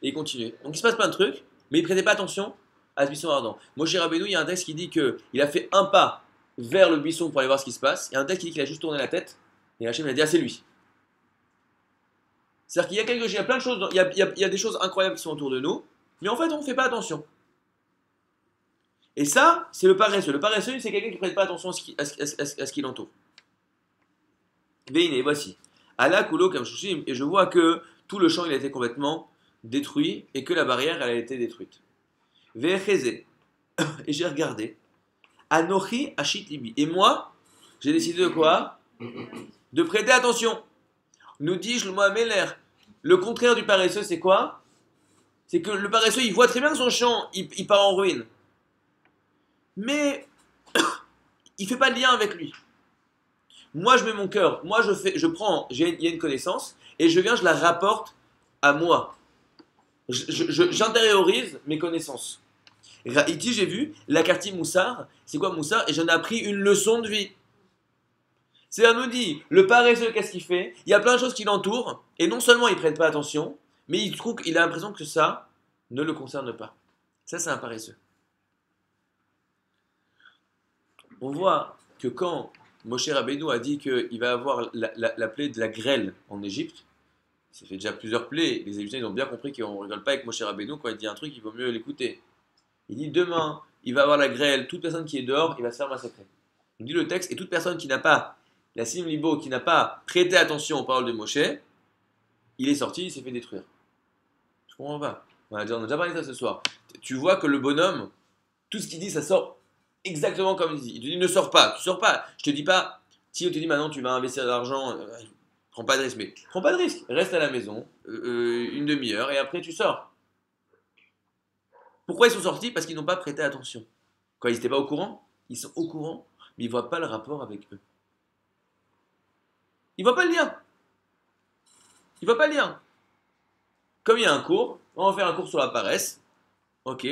Et ils continuaient. Donc il se passe plein de trucs, mais ils ne prêtaient pas attention à ce buisson ardent. Moshe Rabbeinu, il y a un texte qui dit qu'il a fait un pas vers le buisson pour aller voir ce qui se passe. Il y a un texte qui dit qu'il a juste tourné la tête, et Hachem a dit, ah, c'est lui. C'est-à-dire qu'il y a quelque chose, il y a plein de choses, il y a des choses incroyables qui sont autour de nous, mais en fait, on ne fait pas attention. Et ça, c'est le paresseux. Le paresseux, c'est quelqu'un qui ne prête pas attention à ce qui l'entoure. Veine, voici. Allah kulo comme shushim, et je vois que tout le champ, il a été complètement détruit, et que la barrière, elle a été détruite. Ve'echeze, et j'ai regardé. Anochi ashit libi. Et moi, j'ai décidé de quoi? De prêter attention. Nous dit Shlomo Améler, le contraire du paresseux, c'est quoi? C'est que le paresseux, il voit très bien que son champ, il part en ruine. Mais il ne fait pas de lien avec lui. Moi, je mets mon cœur, moi, il y a une connaissance, et je la rapporte à moi. J'intériorise mes connaissances. Ici, j'ai vu, la quartier Moussard, c'est quoi Moussard? Et j'en ai appris une leçon de vie. C'est-à-dire, nous dit, le paresseux, qu'est-ce qu'il fait? Il y a plein de choses qui l'entourent, et non seulement il ne prête pas attention, mais il a l'impression que ça ne le concerne pas. Ça, c'est un paresseux. On voit que quand Moshe Rabbeinu a dit qu'il va avoir la plaie de la grêle en Égypte, ça fait déjà plusieurs plaies, les Égyptiens ils ont bien compris qu'on ne rigole pas avec Moshe Rabbeinu, quand il dit un truc, il vaut mieux l'écouter. Il dit, demain, il va avoir la grêle, toute personne qui est dehors, il va se faire massacrer. Il dit le texte, et toute personne qui n'a pas la Sim Libo, qui n'a pas prêté attention aux paroles de Moshe, il est sorti, il s'est fait détruire. Je comprends pas. On a déjà parlé de ça ce soir. Tu vois que le bonhomme, tout ce qu'il dit, ça sort exactement comme il dit. Il te dit ne sors pas, tu sors pas. Je te dis pas, si on te dit maintenant tu vas investir de l'argent, prends pas de risque, mais prends pas de risque. Reste à la maison, une demi-heure, et après tu sors. Pourquoi ils sont sortis? Parce qu'ils n'ont pas prêté attention. Quand ils n'étaient pas au courant, ils sont au courant, mais ils ne voient pas le rapport avec eux. Il ne voit pas le lien. Il ne voit pas le lien. Comme il y a un cours, on va faire un cours sur la paresse. Ok.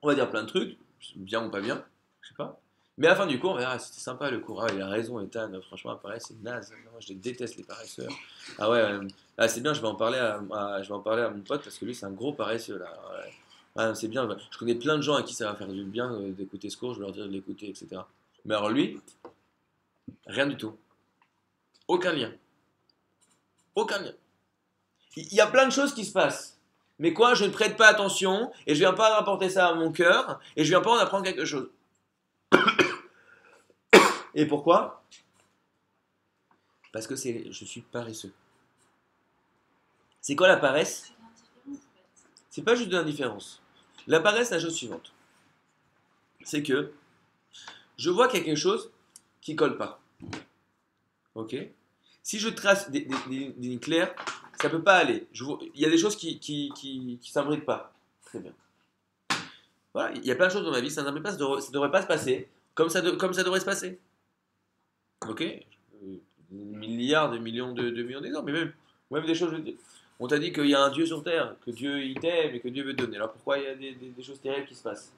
On va dire plein de trucs, bien ou pas bien, je sais pas. Mais à la fin du cours, on verra, c'était sympa le cours. Ah, il a raison, Ethan. Franchement, pareil, c'est naze. Non, je déteste les paresseux. Ah ouais, ah, c'est bien, je vais en parler à mon pote parce que lui, c'est un gros paresseux là. Ouais. Ah, c'est bien. Je connais plein de gens à qui ça va faire du bien d'écouter ce cours. Je vais leur dire de l'écouter, etc. Mais alors lui, rien du tout. Aucun lien. Aucun lien. Il y a plein de choses qui se passent. Mais quoi, je ne prête pas attention et je viens pas rapporter ça à mon cœur et je viens pas en apprendre quelque chose. Et pourquoi? Parce que je suis paresseux. C'est quoi la paresse? C'est l'indifférence, en fait. C'est pas juste de l'indifférence. La paresse, c'est la chose suivante. C'est que je vois qu'il y a quelque chose qui colle pas. Ok? Si je trace des lignes claires, ça peut pas aller. Il y a des choses qui s'imbriquent pas. Très bien. Voilà, il y a plein de choses dans ma vie, ça n'imbrique pas, ça devrait pas se passer comme ça devrait se passer. Ok? Milliards, de millions de millions d'exemples, mais même des choses. On t'a dit qu'il y a un Dieu sur terre, que Dieu il t'aime et que Dieu veut te donner. Alors pourquoi il y a des choses terribles qui se passent?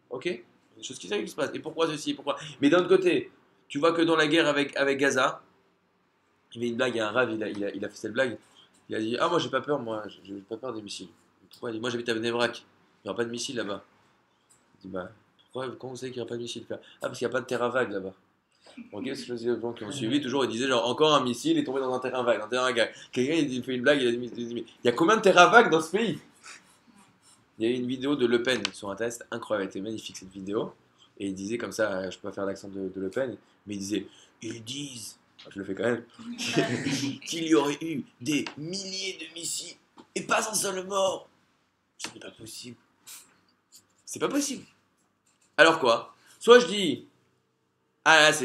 Ok? Des choses qui se passent. Et pourquoi ceci? Pourquoi? Mais d'un autre côté, tu vois que dans la guerre avec Gaza, il y avait une blague, il y a un rave, il a fait cette blague. Il a dit: ah, moi j'ai pas peur, moi, j'ai pas peur des missiles. Pourquoi? Il dit: moi j'habite à Bnei-Brak, il n'y aura pas de missiles là-bas. Il dit: bah, pourquoi? Comment vous savez qu'il n'y aura pas de missiles? Ah, parce qu'il n'y a pas de terrain vague là-bas. Ok, ce que les gens qui ont suivi, toujours ils disaient genre encore un missile est tombé dans un terrain vague, un terrain vague. Quelqu'un il fait une blague, il a dit: mais il y a combien de terrains vagues dans ce pays? Il y a eu une vidéo de Le Pen sur internet, c'était incroyable, elle était magnifique cette vidéo. Et il disait comme ça, je peux pas faire l'accent de Le Pen, mais il disait: ils disent, je le fais quand même, qu'il y aurait eu des milliers de missiles et pas un seul mort. Ce n'est pas possible. C'est pas possible. Alors quoi? Soit je dis: ah là,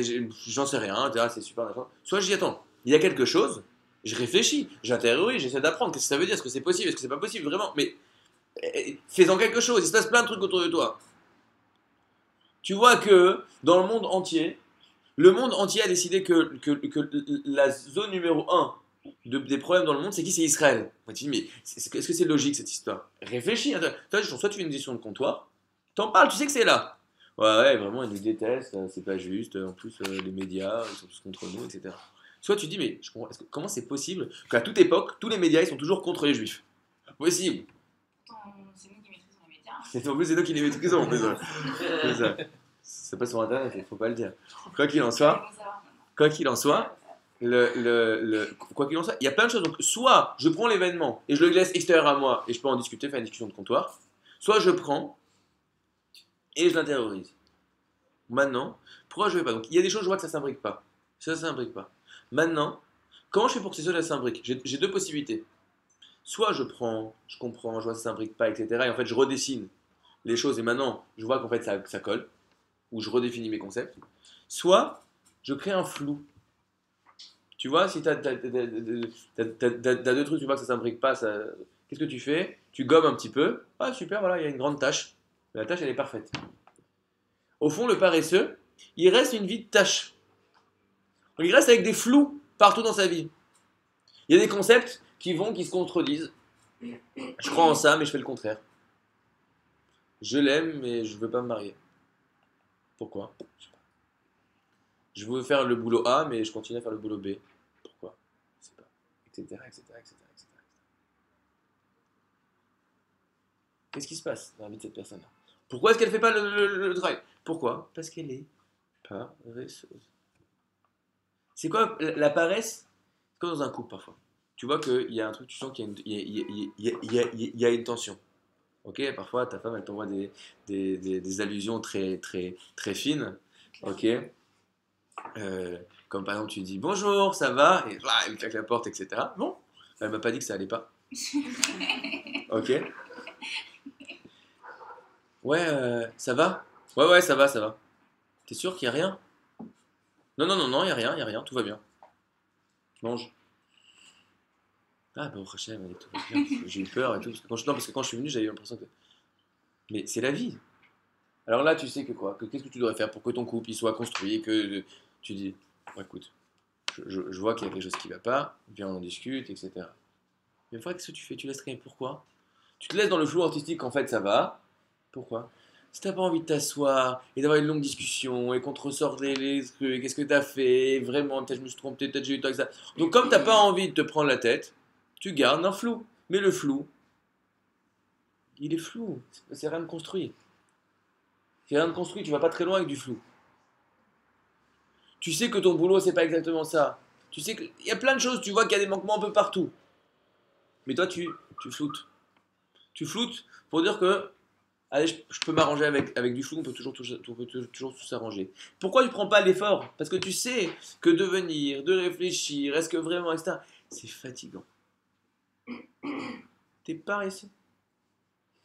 j'en sais rien, c'est super d'accord. Soit je dis: attends, il y a quelque chose, je réfléchis, j'intériorise, j'essaie d'apprendre, qu'est-ce que ça veut dire, est-ce que c'est possible, est-ce que c'est pas possible, vraiment, mais fais-en quelque chose, il se passe plein de trucs autour de toi. Tu vois que dans le monde entier a décidé que la zone numéro un des problèmes dans le monde, c'est qui? C'est Israël. Moi, tu dis: mais est-ce que c'est logique cette histoire? Réfléchis. Soit tu fais une décision de comptoir, t'en parles, tu sais que c'est là. Ouais, vraiment, ils nous détestent, c'est pas juste. En plus, les médias, ils sont tous contre nous, etc. Soit tu dis: mais comment c'est possible qu'à toute époque, tous les médias, ils sont toujours contre les juifs? Possible. Pourtant, c'est nous qui maîtrisons les médias. En plus, c'est nous qui les maîtrisons. En plus, ouais. C'est ça. C'est pas sur internet, il faut pas le dire. Quoi qu'il en soit, quoi qu'il en soit, quoi qu'il en soit, il y a plein de choses. Donc, soit je prends l'événement et je le laisse extérieur à moi et je peux en discuter, faire une discussion de comptoir, soit je prends et je l'intériorise. Maintenant, pourquoi je ne vais pas? Donc, il y a des choses, je vois que ça ne s'imbrique pas. Ça s'imbrique pas. Maintenant, comment je fais pour que ces choses s'imbriquent? J'ai deux possibilités. Soit je prends, je comprends, je vois que ça ne s'imbrique pas, etc. Et en fait, je redessine les choses et maintenant, je vois qu'en fait, ça colle. Où je redéfinis mes concepts. Soit je crée un flou. Tu vois, si tu as deux trucs, tu vois que ça s'imbrique pas, qu'est-ce que tu fais? Tu gommes un petit peu. Ah, super, voilà, il y a une grande tâche. Mais la tâche, elle est parfaite. Au fond, le paresseux, il reste une vie de tâche. Il reste avec des flous partout dans sa vie. Il y a des concepts qui se contredisent. Je crois en ça, mais je fais le contraire. Je l'aime, mais je veux pas me marier. Pourquoi? Je veux faire le boulot A, mais je continue à faire le boulot B. Pourquoi? Je sais pas. Etc., etc., etc., etc. Qu'est-ce qui se passe dans la vie de cette personne-là? Pourquoi est-ce qu'elle ne fait pas le travail? Pourquoi? Parce qu'elle est paresseuse. C'est quoi la paresse? C'est comme dans un couple parfois. Tu vois qu'il y a un truc, tu sens qu'il y a une tension. Ok, parfois ta femme elle t'envoie des allusions très, très, très fines. Ok. Comme par exemple tu dis bonjour, ça va, et là, elle claque la porte, etc. Bon, elle m'a pas dit que ça allait pas. Ok. Ouais, ça va? Ouais, ça va, ça va. T'es sûr qu'il y a rien? Non, non, non, non, il y a rien, tout va bien. Mange. Ah, bah, au Hachem, allez, tout va bien. J'ai eu peur et tout. Parce que quand je suis venu, j'avais eu l'impression que. Mais c'est la vie. Alors là, tu sais que quoi? Qu'est-ce que tu devrais faire pour que ton couple il soit construit, que tu dis, bon, écoute, je vois qu'il y a quelque chose qui va pas, viens on en discute, etc. Mais une fois, qu'est-ce que tu fais? Tu laisses rien. Pourquoi? Tu te laisses dans le flou artistique qu'en fait ça va. Pourquoi? Si t'as pas envie de t'asseoir et d'avoir une longue discussion et qu'on te ressort les trucs, qu'est-ce que t'as fait, vraiment, peut-être je me suis trompé, peut-être j'ai eu toi que ça. Donc comme t'as pas envie de te prendre la tête, tu gardes un flou. Mais le flou, il est flou, c'est rien de construit. C'est rien de construit, tu vas pas très loin avec du flou. Tu sais que ton boulot, c'est pas exactement ça. Tu sais qu'il y a plein de choses, tu vois qu'il y a des manquements un peu partout. Mais toi, tu floutes. Tu floutes pour dire que, allez, je peux m'arranger avec du flou, on peut toujours tout s'arranger. Pourquoi tu prends pas l'effort? Parce que tu sais que de venir, de réfléchir, est-ce que vraiment, etc., c'est fatigant. T'es paresseux.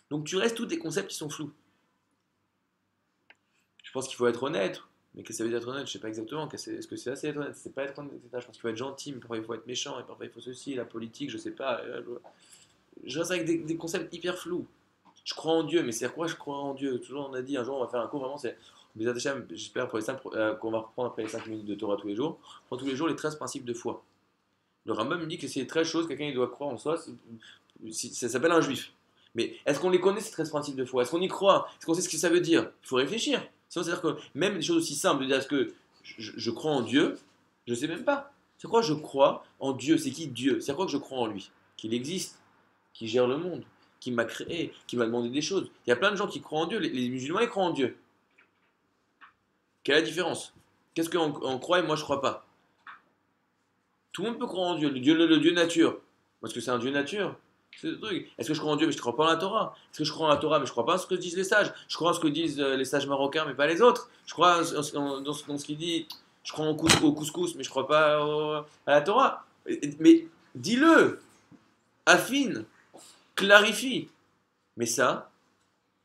Donc tu restes tous des concepts qui sont flous. Je pense qu'il faut être honnête. Mais qu'est-ce que ça veut dire être honnête? Je sais pas exactement. Est-ce que c'est assez être honnête? C'est pas être honnête, etc. Je pense qu'il faut être gentil, mais parfois il faut être méchant, et parfois il faut ceci, la politique, je sais pas. Je reste avec des concepts hyper flous. Je crois en Dieu, mais c'est quoi je crois en Dieu? Toujours on a dit un jour on va faire un cours, vraiment c'est. J'espère pour les qu'on va reprendre après les 5 minutes de Torah tous les jours. On prend tous les jours les 13 principes de foi. Le Rambam me dit que c'est les 13 choses quelqu'un il doit croire en soi. Ça s'appelle un juif. Mais est-ce qu'on les connaît ces 13 principes de foi? Est-ce qu'on y croit? Est-ce qu'on sait ce que ça veut dire? Il faut réfléchir. Sinon, c'est-à-dire que même des choses aussi simples, de dire est-ce que je crois en Dieu, je ne sais même pas. C'est quoi je crois en Dieu? C'est qui Dieu? C'est quoi que je crois en lui? Qu'il existe, qui gère le monde, qui m'a créé, qui m'a demandé des choses. Il y a plein de gens qui croient en Dieu. Les musulmans, ils croient en Dieu. Quelle est la différence? Qu'est-ce qu'on croit et moi je crois pas? Tout le monde peut croire en Dieu. Le Dieu nature. Parce que c'est un Dieu nature. C'est le truc. Est-ce que je crois en Dieu mais je ne crois pas en la Torah? Est-ce que je crois en la Torah mais je ne crois pas en ce que disent les sages? Je crois en ce que disent les sages marocains mais pas les autres. Je crois dans ce qu'il dit. Je crois au couscous mais je ne crois pas à la Torah. Mais dis-le, affine, clarifie. Mais ça,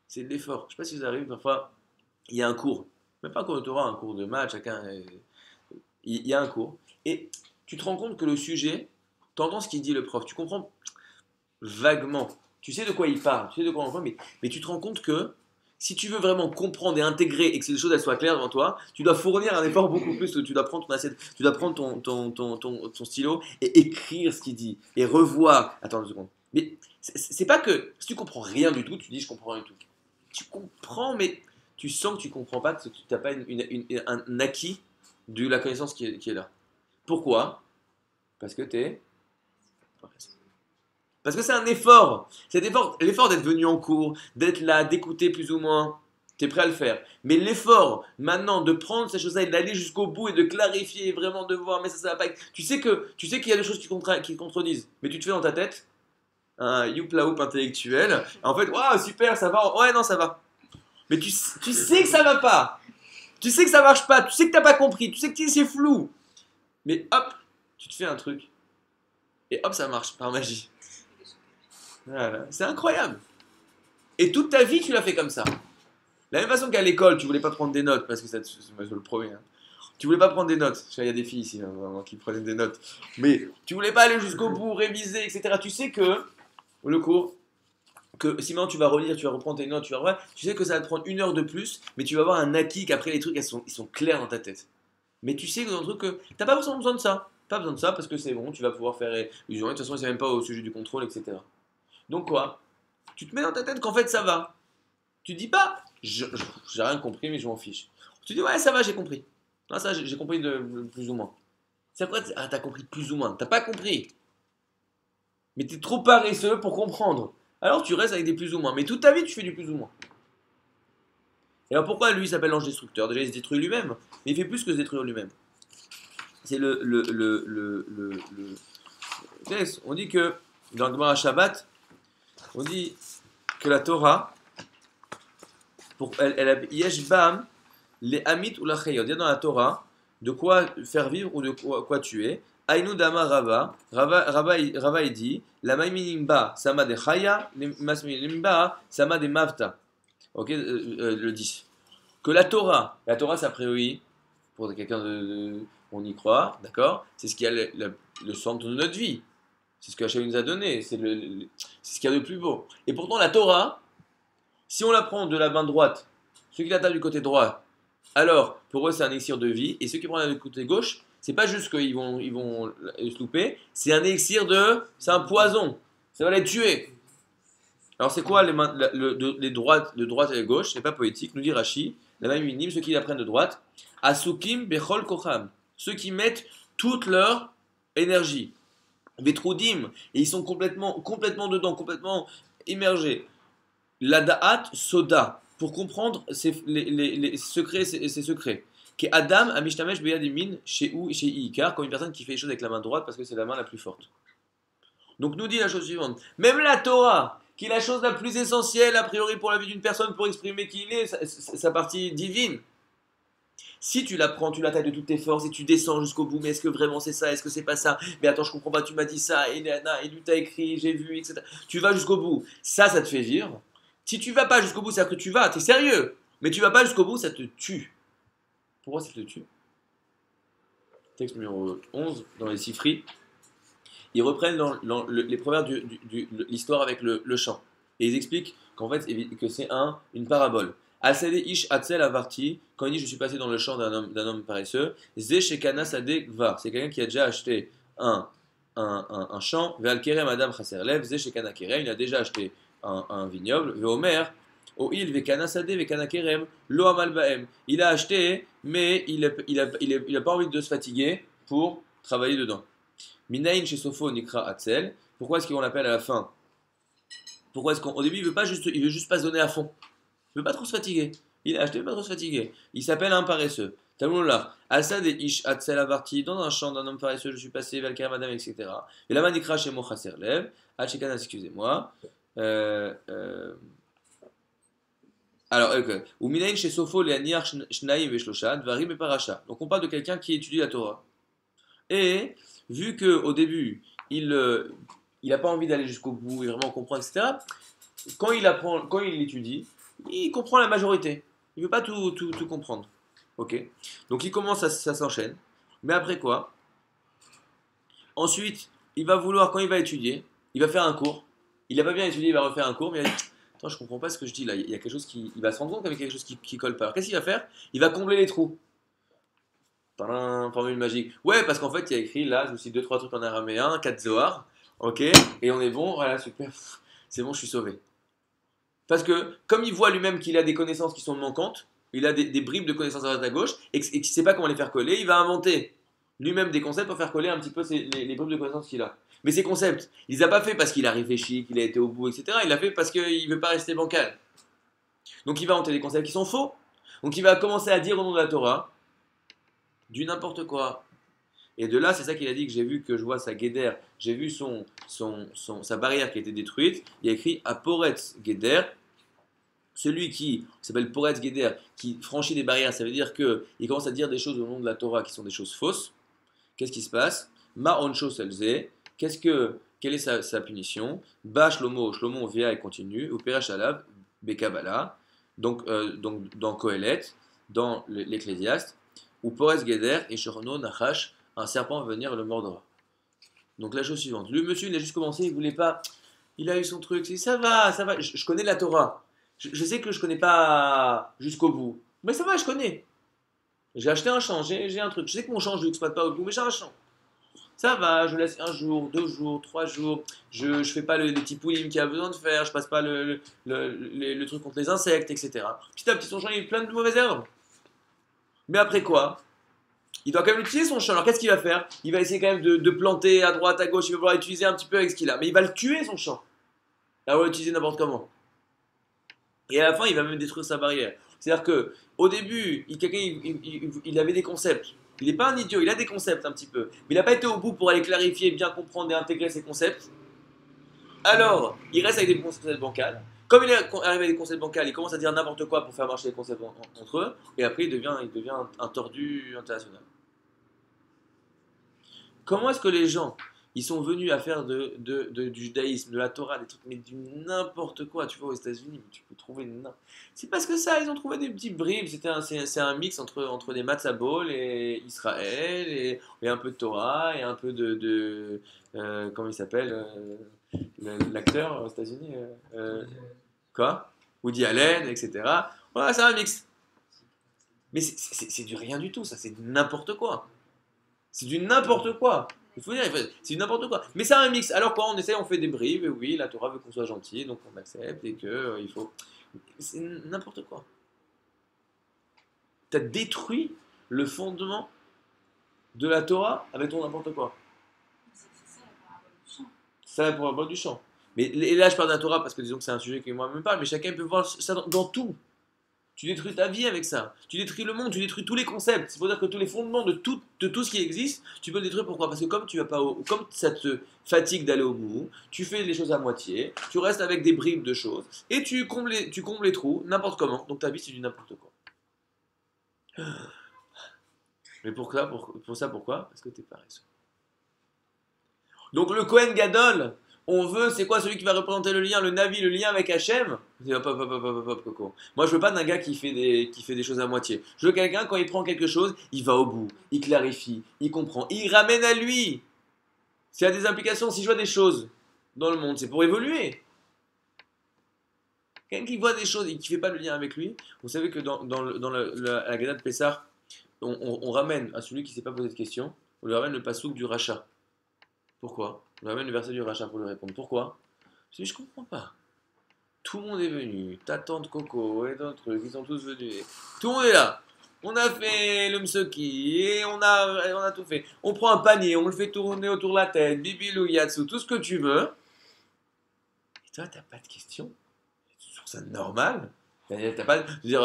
c'est de l'effort. Je ne sais pas si vous arrivez parfois. Il y a un cours, même pas un cours de Torah, un cours de maths, chacun. Il y a un cours. Et tu te rends compte que le sujet, tu entends ce qu'il dit le prof, tu comprends vaguement. Tu sais de quoi il parle, tu sais de quoi on parle, mais tu te rends compte que si tu veux vraiment comprendre et intégrer et que ces choses elles soient claires devant toi, tu dois fournir un effort beaucoup plus. Tu dois prendre ton assiette, tu dois prendre ton stylo et écrire ce qu'il dit et revoir. Attends une seconde. Mais c'est pas que si tu comprends rien du tout, tu dis je comprends rien du tout. Tu comprends, mais tu sens que tu comprends pas, que tu n'as pas un acquis de la connaissance qui est là. Pourquoi? Parce que tu es. Parce que c'est un effort. Cet effort, l'effort d'être venu en cours, d'être là, d'écouter plus ou moins, tu es prêt à le faire. Mais l'effort, maintenant, de prendre ces choses-là et d'aller jusqu'au bout et de clarifier, vraiment de voir, mais ça va pas. Tu sais qu'il y a des choses qui contredisent, mais tu te fais dans ta tête un youpla hoop intellectuel. En fait, waouh, super, ça va. Ouais, non, ça va. Mais tu sais que ça va pas. Tu sais que ça marche pas. Tu sais que t'as pas compris. Tu sais que c'est flou. Mais hop, tu te fais un truc. Et hop, ça marche par magie. Voilà. C'est incroyable. Et toute ta vie, tu l'as fait comme ça. De la même façon qu'à l'école, tu voulais pas prendre des notes, parce que c'est le premier. Hein. Tu voulais pas prendre des notes. Il y a des filles ici hein, qui prenaient des notes. Mais tu voulais pas aller jusqu'au bout, réviser, etc. Tu sais que le cours, que si maintenant tu vas relire, tu vas reprendre tes notes, tu vas revoir, tu sais que ça va te prendre 1 heure de plus, mais tu vas avoir un acquis qu'après les trucs, ils sont clairs dans ta tête. Mais tu sais que dans le truc que t'as pas forcément besoin de ça. Pas besoin de ça parce que c'est bon, tu vas pouvoir faire illusion. De toute façon, c'est même pas au sujet du contrôle, etc. Donc quoi? Tu te mets dans ta tête qu'en fait ça va. Tu dis pas, j'ai rien compris, mais je m'en fiche. Tu dis ouais, ça va, j'ai compris. Non, ça, j'ai compris de plus ou moins. C'est après, ah, t'as compris plus ou moins. T'as pas compris. Mais t'es trop paresseux pour comprendre. Alors tu restes avec des plus ou moins. Mais toute ta vie, tu fais du plus ou moins. Et alors pourquoi lui il s'appelle l'ange destructeur? Déjà, il se détruit lui-même. Mais il fait plus que se détruire lui-même. C'est on dit que dans le Gemara Shabbat, on dit que la Torah, elle a Yeshbam, les Amit ou la Chayot. Dans la Torah, de quoi faire vivre ou de quoi tuer. Aïnou Dama Rava il dit, la Maiminimba, Sama de Chaya, Masminimba, Sama de Mavta. Ok, le 10. Que la Torah c'est a priori, pour quelqu'un on y croit, d'accord? C'est ce qui a le centre de notre vie. C'est ce que Hachem nous a donné. C'est ce qu'il y a de plus beau. Et pourtant, la Torah, si on la prend de la main droite, ceux qui la tapent du côté droit, alors pour eux c'est un élixir de vie. Et ceux qui prennent du côté gauche, c'est pas juste qu'ils vont se louper, c'est un élixir c'est un poison. Ça va les tuer. Alors c'est quoi les, les droites, de droite et de gauche? C'est pas poétique, nous dit Rashi. La même minim, ceux qui apprennent de droite. Asukim bechol kocham. Ceux qui mettent toute leur énergie. Vetroudim. Et ils sont complètement dedans, complètement immergés. La da'at soda. Pour comprendre les secrets, ces secrets. Qui Adam amishtamesh beyadimin chez Ikar, comme une personne qui fait les choses avec la main droite parce que c'est la main la plus forte. Donc nous dit la chose suivante. Même la Torah, qui est la chose la plus essentielle a priori pour la vie d'une personne, pour exprimer qui il est, sa partie divine. Si tu la prends, tu l'attaques de toutes tes forces et tu descends jusqu'au bout, mais est-ce que vraiment c'est ça, est-ce que c'est pas ça? Mais attends, je comprends pas, tu m'as dit ça, et lui t'as écrit, j'ai vu, etc. Tu vas jusqu'au bout, ça te fait vivre. Si tu vas pas jusqu'au bout, c'est-à-dire que tu vas, t'es sérieux, mais tu vas pas jusqu'au bout, ça te tue. Pourquoi ça te tue? Texte numéro 11, dans les Sifri. Ils reprennent les proverbes l'histoire avec le champ. Et ils expliquent qu'en fait, que c'est une parabole. Asade ish atzel avarti, quand il dit je suis passé dans le champ d'un homme paresseux, ze shekana sade gvar, c'est quelqu'un qui a déjà acheté un champ, ve'al kerem adam chaserlev, ze shekana kerem, il a déjà acheté un vignoble, ve'omer, oil ve'kana sade ve'kana kerem, lo amal baem, il a acheté, mais il a pas envie de se fatiguer pour travailler dedans. Minaïn chez Sopho Nikra Atzel. Pourquoi est-ce qu'on l'appelle à la fin? Pourquoi est-ce qu'au début il veut juste pas se donner à fond. Il veut pas trop se fatiguer. Il a acheté, il veut pas trop se fatiguer. Il s'appelle un paresseux. Talmud Alsad et Ish Atzel Avarti, dans un champ d'un homme paresseux, je suis passé, Valker Madame, etc. Et là, Nikra chez Mochaser Lev, Hachikana, excusez-moi. Alors, ou Minaïn chez Sopho, Léaniar Shnaïm Veshloshan, Varim et Paracha. Donc on parle de quelqu'un qui étudie la Torah. Et vu qu'au début, il n'a pas envie d'aller jusqu'au bout et vraiment comprendre, etc., quand il étudie, il comprend la majorité. Il ne veut pas tout comprendre. Ok. Donc il commence, ça s'enchaîne. Mais après quoi? Ensuite, il va vouloir, quand il va étudier, il va faire un cours. Il n'a pas bien étudié, il va refaire un cours, mais il va dire, attends, je comprends pas ce que je dis là. Il y a quelque chose il va se rendre compte qu'il y a quelque chose qui colle pas. Alors qu'est-ce qu'il va faire? Il va combler les trous. Formule magique. Ouais, parce qu'en fait, il y a écrit là, je me suis dit 2-3 trucs en araméen, 4 Zohar, ok, et on est bon, voilà, super, c'est bon, je suis sauvé. Parce que, comme il voit lui-même qu'il a des connaissances qui sont manquantes, il a des bribes de connaissances à droite à gauche, et qu'il ne sait pas comment les faire coller, il va inventer lui-même des concepts pour faire coller un petit peu les bribes de connaissances qu'il a. Mais ces concepts, il les a pas fait parce qu'il a réfléchi, qu'il a été au bout, etc. Il l'a fait parce qu'il ne veut pas rester bancal. Donc il va inventer des concepts qui sont faux. Donc il va commencer à dire au nom de la Torah, du n'importe quoi. Et de là, c'est ça qu'il a dit, que j'ai vu, que je vois sa guédère, j'ai vu sa barrière qui a été détruite. Il y a écrit Aporetz Guédère, celui qui s'appelle Poretz Guédère, qui franchit des barrières, ça veut dire qu'il commence à dire des choses au nom de la Torah qui sont des choses fausses. Qu'est-ce qui se passe? Ma oncho selze, quelle est sa punition? Ba Shlomo via et continue, ou Perachalav, Bekabala, donc dans Kohelet, dans l'Ecclésiaste, ou Porez Geder et Shorono Nachash, un serpent va venir le mordra. Donc la chose suivante, le monsieur il a juste commencé, il voulait pas, il a eu son truc, ça va, je connais la Torah, je sais que je connais pas jusqu'au bout, mais ça va, je connais. J'ai acheté un champ, j'ai un truc, je sais que mon champ je l'exploite pas au bout, mais j'ai un champ. Ça va, je laisse un jour, 2 jours, 3 jours, je fais pas les petits poulimes qu'il a besoin de faire, je passe pas le truc contre les insectes, etc. Petit à petit son champ il est plein de mauvaises herbes. Mais après quoi? Il doit quand même utiliser son champ. Alors qu'est-ce qu'il va faire? Il va essayer quand même de planter à droite, à gauche. Il va vouloir utiliser un petit peu avec ce qu'il a. Mais il va le tuer son champ. Il va l'utiliser n'importe comment. Et à la fin, il va même détruire sa barrière. C'est-à-dire que au début, il avait des concepts. Il n'est pas un idiot, il a des concepts un petit peu. Mais il n'a pas été au bout pour aller clarifier, bien comprendre et intégrer ses concepts. Alors, il reste avec des concepts bancals. Comme il est arrivé avec des concepts bancals, il commence à dire n'importe quoi pour faire marcher les concepts entre eux. Et après, il devient un tordu international. Comment est-ce que les gens, ils sont venus à faire du judaïsme, de la Torah, des trucs, mais du n'importe quoi, tu vois, aux États-Unis, tu peux trouver c'est parce que ça, ils ont trouvé des petits bribes, c'est un mix entre des matzah ball et Israël, et un peu de Torah, et un peu comment il s'appelle, l'acteur aux États-Unis, quoi? Woody Allen, etc. Voilà, c'est un mix. Mais c'est du rien du tout, ça, c'est du n'importe quoi. C'est du n'importe quoi. Il faut dire, c'est n'importe quoi. Mais c'est un mix. Alors quoi, on essaie, on fait des bribes, et oui, la Torah veut qu'on soit gentil, donc on accepte, et que il faut. C'est n'importe quoi. Tu as détruit le fondement de la Torah avec ton n'importe quoi. C'est ça la parabole du champ. Ça pour la parole du champ. Mais et là, je parle de la Torah parce que disons que c'est un sujet qui moi me parle, mais chacun peut voir ça dans tout. Tu détruis ta vie avec ça. Tu détruis le monde, tu détruis tous les concepts. C'est pour dire que tous les fondements de tout ce qui existe, tu peux le détruire. Pourquoi? Parce que comme tu vas pas comme ça te fatigue d'aller au bout, tu fais les choses à moitié, tu restes avec des bribes de choses, et tu combles les trous n'importe comment. Donc ta vie, c'est du n'importe quoi. Mais pour ça, pourquoi? Parce que t'es paresseux. Donc le Kohen Gadol, on veut, c'est quoi celui qui va représenter le lien, le Navi, le lien avec Hachem? Hop, hop, hop, hop, hop, hop, coco. Moi, je veux pas d'un gars qui fait des choses à moitié. Je veux quelqu'un, quand il prend quelque chose, il va au bout, il clarifie, il comprend, il ramène à lui. S'il y a des implications, si je vois des choses dans le monde, c'est pour évoluer. Quelqu'un qui voit des choses et qui fait pas le lien avec lui, vous savez que dans la Gada de Pessah, on ramène à celui qui ne s'est pas posé de questions, on lui ramène le pasouk du rachat. Pourquoi? On lui ramène le verset du rachat pour lui répondre. Pourquoi? Parce que je comprends pas. Tout le monde est venu, ta tante Coco et d'autres qui sont tous venus. Tout le monde est là. On a fait le mseki et on a tout fait. On prend un panier, on le fait tourner autour de la tête, bibilou, yatsu, tout ce que tu veux. Et toi, t'as pas de questions? Tu trouves ça normal? T'as pas de dire,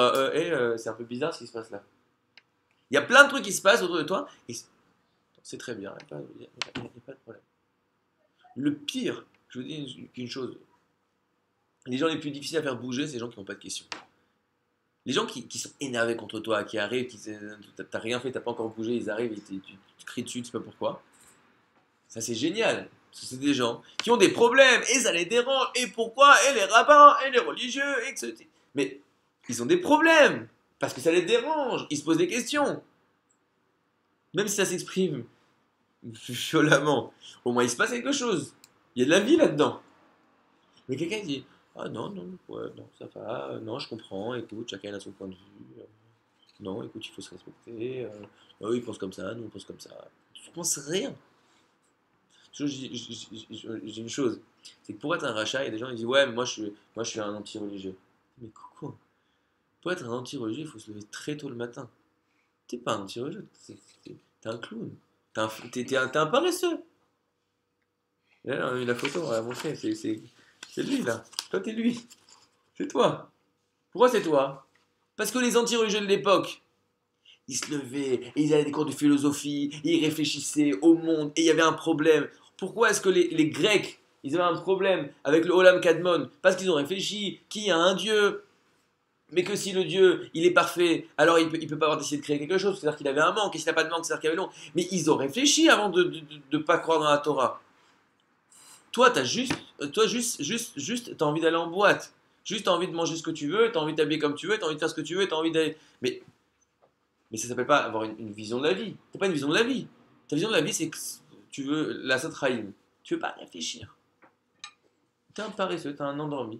c'est un peu bizarre ce qui se passe là. Il y a plein de trucs qui se passent autour de toi et c'est très bien, il n'y a pas de problème. Le pire, je vous dis une chose, les gens les plus difficiles à faire bouger, c'est les gens qui n'ont pas de questions. Les gens qui sont énervés contre toi, qui arrivent, t'as rien fait, t'as pas encore bougé, ils arrivent, et tu cries dessus, tu sais pas pourquoi. Ça c'est génial, parce que c'est des gens qui ont des problèmes, et ça les dérange, et pourquoi, et les rabbins, et les religieux, etc. Mais ils ont des problèmes, parce que ça les dérange, ils se posent des questions. Même si ça s'exprime violemment, au moins il se passe quelque chose. Il y a de la vie là-dedans. Mais quelqu'un dit, ah non, non, ouais, non, ça va, non, je comprends, écoute, chacun a son point de vue. Non, écoute, il faut se respecter. Eux, ils pensent comme ça, nous, on pense comme ça. Tu ne penses rien. J'ai une chose, c'est que pour être un rachat, il y a des gens qui disent, ouais, mais moi je suis un anti-religieux. Mais coucou, pour être un anti-religieux, il faut se lever très tôt le matin. T'es pas un anti-religieux, t'es un clown. T'es un paresseux. Là, on a mis la photo, on va la montrer. C'est lui, là. Toi, t'es lui. C'est toi. Pourquoi c'est toi? Parce que les anti-religieux de l'époque, ils se levaient, et ils avaient des cours de philosophie, et ils réfléchissaient au monde, et il y avait un problème. Pourquoi est-ce que les Grecs, ils avaient un problème avec le Olam Kadmon? Parce qu'ils ont réfléchi qu'il y a un Dieu, mais que si le Dieu, il est parfait, alors il peut pas avoir décidé de créer quelque chose, c'est-à-dire qu'il avait un manque, et s'il n'y a pas de manque, c'est-à-dire qu'il y avait long. Mais ils ont réfléchi avant de ne pas croire dans la Torah. Toi, t'as envie d'aller en boîte. Juste, t'as envie de manger ce que tu veux, t'as envie de t'habiller comme tu veux, t'as envie de faire ce que tu veux, t'as envie d'aller. Mais ça s'appelle pas avoir une vision de la vie. T'as pas une vision de la vie. Ta vision de la vie, c'est que tu veux la satraïm. Tu veux pas réfléchir. T'es un paresseux, t'es un endormi.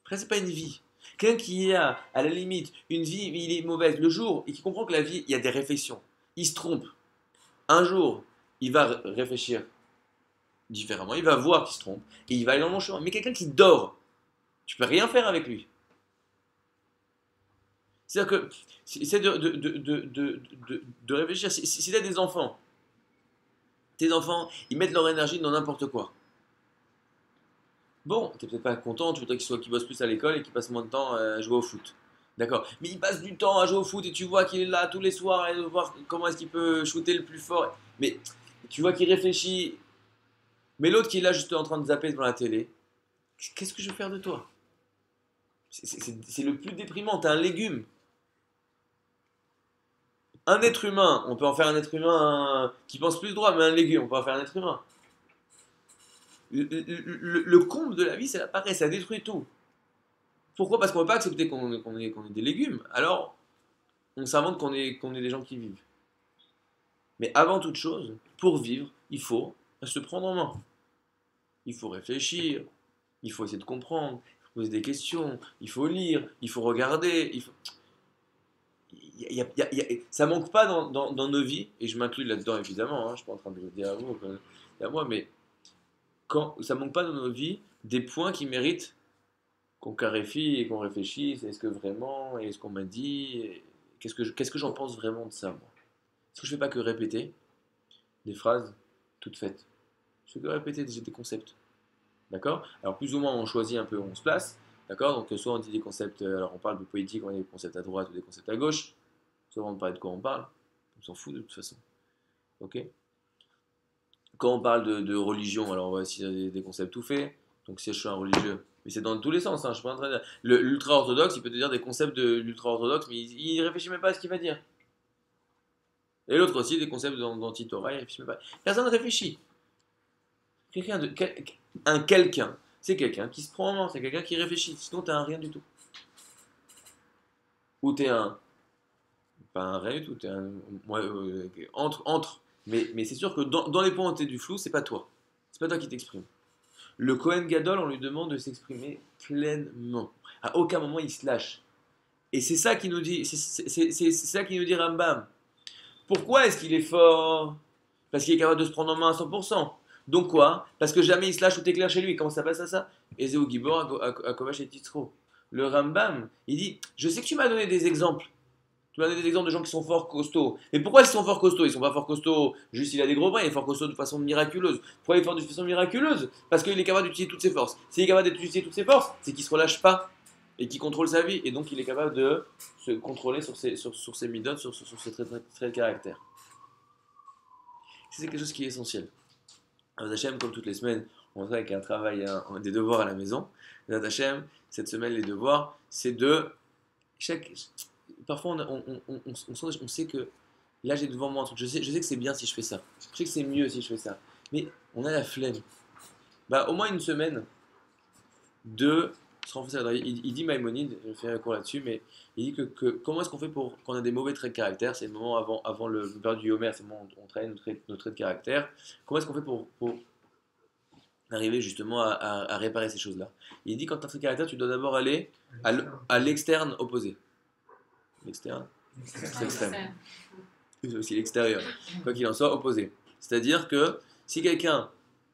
Après, c'est pas une vie. Quelqu'un qui a, à la limite, une vie, il est mauvaise le jour et qui comprend que la vie, il y a des réflexions. Il se trompe. Un jour, il va réfléchir différemment. Il va voir qu'il se trompe et il va aller dans mon chemin. Mais quelqu'un qui dort, tu peux rien faire avec lui. C'est-à-dire que, c'est de réfléchir. Si tu as des enfants, tes enfants, ils mettent leur énergie dans n'importe quoi. Bon, t'es peut-être pas content, tu voudrais qu'ils bossent plus à l'école et qu'ils passent moins de temps à jouer au foot. D'accord. Mais il passe du temps à jouer au foot et tu vois qu'il est là tous les soirs et de voir comment est-ce qu'il peut shooter le plus fort. Mais tu vois qu'il réfléchit. Mais l'autre qui est là juste en train de zapper devant la télé, qu'est-ce que je veux faire de toi? C'est le plus déprimant, t'es un légume. Un être humain, on peut en faire un être humain qui pense plus droit, mais un légume, on peut en faire un être humain. Le comble de la vie, c'est la paresse, ça détruit tout. Pourquoi? Parce qu'on ne peut pas accepter qu'on est des légumes. Alors, on s'invente qu'on est des gens qui vivent. Mais avant toute chose, pour vivre, il faut se prendre en main. Il faut réfléchir, il faut essayer de comprendre, il faut poser des questions, il faut lire, il faut regarder. ça manque pas dans nos vies, et je m'inclus là-dedans évidemment, hein, je ne suis pas en train de le dire à vous, à moi, mais ça manque pas dans nos vies des points qui méritent qu'on clarifie et qu'on réfléchisse. Est-ce que vraiment, est-ce qu'on m'a dit, qu'est-ce que j'en pense vraiment de ça, moi? Est-ce que je fais pas que répéter des phrases toutes faites? Je fais que répéter des concepts. D'accord? Alors plus ou moins on choisit un peu où on se place. D'accord? Donc soit on dit des concepts, alors on parle de politique, on dit des concepts à droite ou des concepts à gauche. Soit on parle de quoi on parle. On s'en fout de toute façon. Ok? Quand on parle de religion, alors on va essayer des concepts tout faits. Donc si je suis un religieux, mais c'est dans tous les sens, hein, je suis pas en train de... L'ultra-orthodoxe, il peut te dire des concepts de l'ultra-orthodoxe, mais il réfléchit même pas à ce qu'il va dire. Et l'autre aussi, des concepts d'anti-Torah, il réfléchit même pas. Personne ne réfléchit. Quelqu'un, c'est quelqu'un qui se prend en main, c'est quelqu'un qui réfléchit, sinon t'es un rien du tout. Ou t'es un... Pas un rien du tout, t'es un... entre. Mais c'est sûr que dans les points où t'es du flou, c'est pas toi. C'est pas toi qui t'exprimes. Le Kohen Gadol, on lui demande de s'exprimer pleinement. À aucun moment il se lâche. Et c'est ça qui nous dit, c'est ça qui nous dit Rambam. Pourquoi est-ce qu'il est fort? Parce qu'il est capable de se prendre en main à 100%. Donc quoi? Parce que jamais il se lâche, tout est clair chez lui. Comment ça passe à ça? Ezeu Gibor à Kovash et Titro. Le Rambam, il dit, je sais que tu m'as donné des exemples. Tu m'as donné des exemples de gens qui sont forts costauds. Mais pourquoi ils sont forts costauds? Ils sont pas forts costauds juste il a des gros bras, il est fort costaud de façon miraculeuse. Pourquoi il est fort de façon miraculeuse? Parce qu'il est capable d'utiliser toutes ses forces. S'il est capable d'utiliser toutes ses forces, c'est qu'il se relâche pas et qu'il contrôle sa vie. Et donc il est capable de se contrôler sur ses midotes, sur ses traits de caractère. C'est quelque chose qui est essentiel. Alors, Hachem, comme toutes les semaines, on travaille avec un travail, des devoirs à la maison. Hachem, cette semaine, les devoirs, c'est de parfois, on sait que là, j'ai devant moi un truc. Je sais que c'est bien si je fais ça. Je sais que c'est mieux si je fais ça. Mais on a la flemme. Bah, au moins une semaine de se renforcer. Il dit Maïmonide, je fais un cours là-dessus, mais il dit que comment est-ce qu'on fait pour quand on a des mauvais traits de caractère? C'est le moment avant le période du Homer, c'est le moment où on travaille nos traits de caractère. Comment est-ce qu'on fait pour arriver justement à réparer ces choses-là? Il dit quand tu as un trait de caractère, tu dois d'abord aller à l'externe opposé. L'externe, c'est l'extrême. C'est aussi l'extérieur. Quoi qu'il en soit, opposé. C'est-à-dire que si quelqu'un,